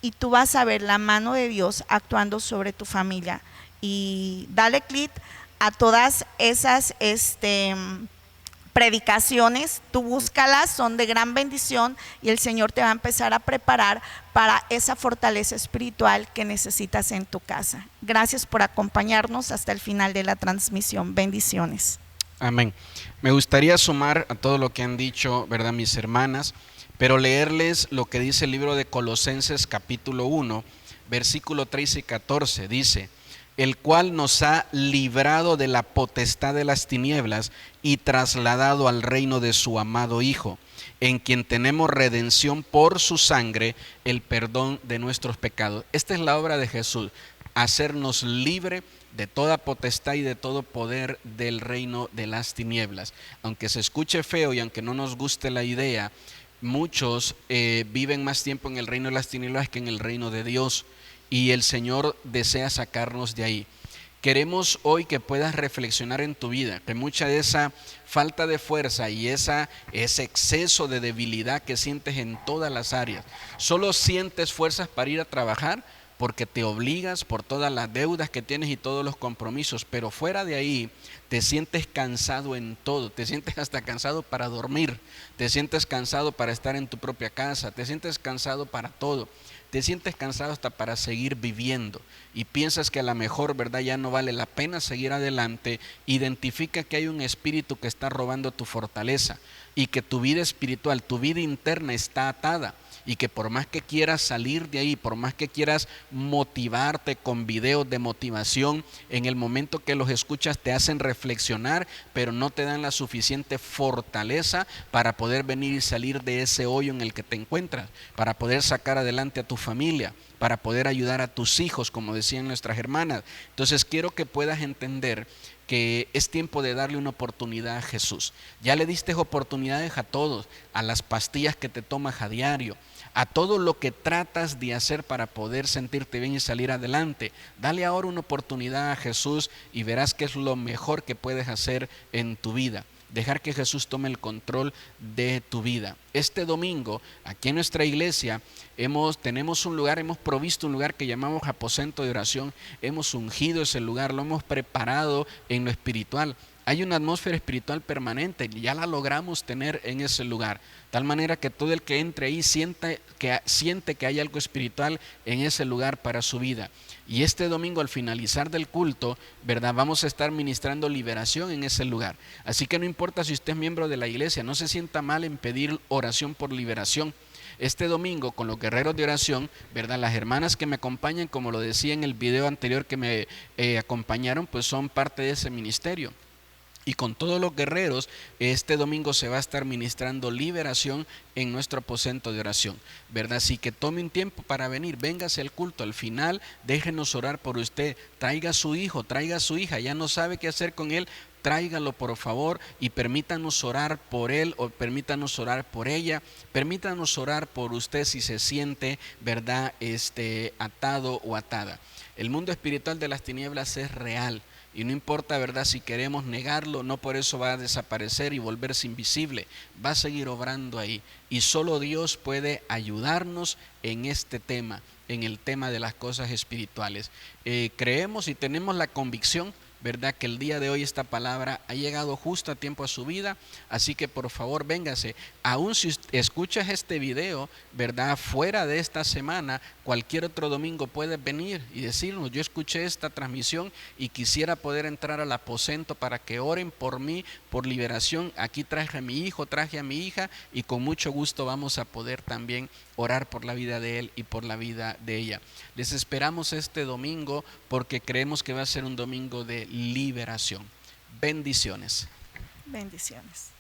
y tú vas a ver la mano de Dios actuando sobre tu familia. Y dale clic a todas esas predicaciones, tú búscalas, son de gran bendición y el Señor te va a empezar a preparar para esa fortaleza espiritual que necesitas en tu casa. Gracias por acompañarnos hasta el final de la transmisión. Bendiciones. Amén. Me gustaría sumar a todo lo que han dicho, ¿verdad?, mis hermanas, pero leerles lo que dice el libro de Colosenses capítulo 1, versículo 13 y 14. Dice: el cual nos ha librado de la potestad de las tinieblas y trasladado al reino de su amado Hijo, en quien tenemos redención por su sangre, el perdón de nuestros pecados. Esta es la obra de Jesús, hacernos libre de toda potestad y de todo poder del reino de las tinieblas. Aunque se escuche feo y aunque no nos guste la idea, muchos viven más tiempo en el reino de las tinieblas que en el reino de Dios, y el Señor desea sacarnos de ahí. Queremos hoy que puedas reflexionar en tu vida, que mucha de esa falta de fuerza y ese exceso de debilidad que sientes en todas las áreas, solo sientes fuerzas para ir a trabajar porque te obligas por todas las deudas que tienes y todos los compromisos, pero fuera de ahí te sientes cansado en todo, te sientes hasta cansado para dormir, te sientes cansado para estar en tu propia casa, te sientes cansado para todo. Te sientes cansado hasta para seguir viviendo y piensas que a lo mejor, ¿verdad?, ya no vale la pena seguir adelante. Identifica que hay un espíritu que está robando tu fortaleza y que tu vida espiritual, tu vida interna está atada, y que por más que quieras salir de ahí, por más que quieras motivarte con videos de motivación, en el momento que los escuchas te hacen reflexionar, pero no te dan la suficiente fortaleza para poder venir y salir de ese hoyo en el que te encuentras, para poder sacar adelante a tu familia, para poder ayudar a tus hijos, como decían nuestras hermanas. Entonces quiero que puedas entender que es tiempo de darle una oportunidad a Jesús. Ya le diste oportunidades a todos, a las pastillas que te tomas a diario, a todo lo que tratas de hacer para poder sentirte bien y salir adelante. Dale ahora una oportunidad a Jesús y verás que es lo mejor que puedes hacer en tu vida. Dejar que Jesús tome el control de tu vida. Este domingo, aquí en nuestra iglesia, tenemos un lugar, hemos provisto un lugar que llamamos aposento de oración. Hemos ungido ese lugar, lo hemos preparado en lo espiritual. Hay una atmósfera espiritual permanente y ya la logramos tener en ese lugar. Tal manera que todo el que entre ahí siente que hay algo espiritual en ese lugar para su vida. Y este domingo, al finalizar del culto, ¿verdad?, vamos a estar ministrando liberación en ese lugar. Así que no importa si usted es miembro de la iglesia, no se sienta mal en pedir oración por liberación. Este domingo, con los guerreros de oración, ¿verdad?, las hermanas que me acompañan, como lo decía en el video anterior que me acompañaron, pues son parte de ese ministerio. Y con todos los guerreros, este domingo se va a estar ministrando liberación en nuestro aposento de oración, ¿verdad? Así que tome un tiempo para venir, véngase al culto. Al final, déjenos orar por usted. Traiga a su hijo, traiga a su hija. Ya no sabe qué hacer con él, tráigalo por favor y permítanos orar por él o permítanos orar por ella. Permítanos orar por usted si se siente, ¿verdad?, atado o atada. El mundo espiritual de las tinieblas es real. Y no importa, ¿verdad?, si queremos negarlo, no por eso va a desaparecer y volverse invisible. Va a seguir obrando ahí. Y solo Dios puede ayudarnos en este tema, en el tema de las cosas espirituales. Creemos y tenemos la convicción, ¿verdad?, que el día de hoy esta palabra ha llegado justo a tiempo a su vida. Así que por favor véngase. Aún si escuchas este video, ¿verdad?, fuera de esta semana, cualquier otro domingo puedes venir y decirnos: yo escuché esta transmisión y quisiera poder entrar al aposento para que oren por mí, por liberación. Aquí traje a mi hijo, traje a mi hija, y con mucho gusto vamos a poder también orar por la vida de él y por la vida de ella. Les esperamos este domingo porque creemos que va a ser un domingo de liberación. Bendiciones. Bendiciones.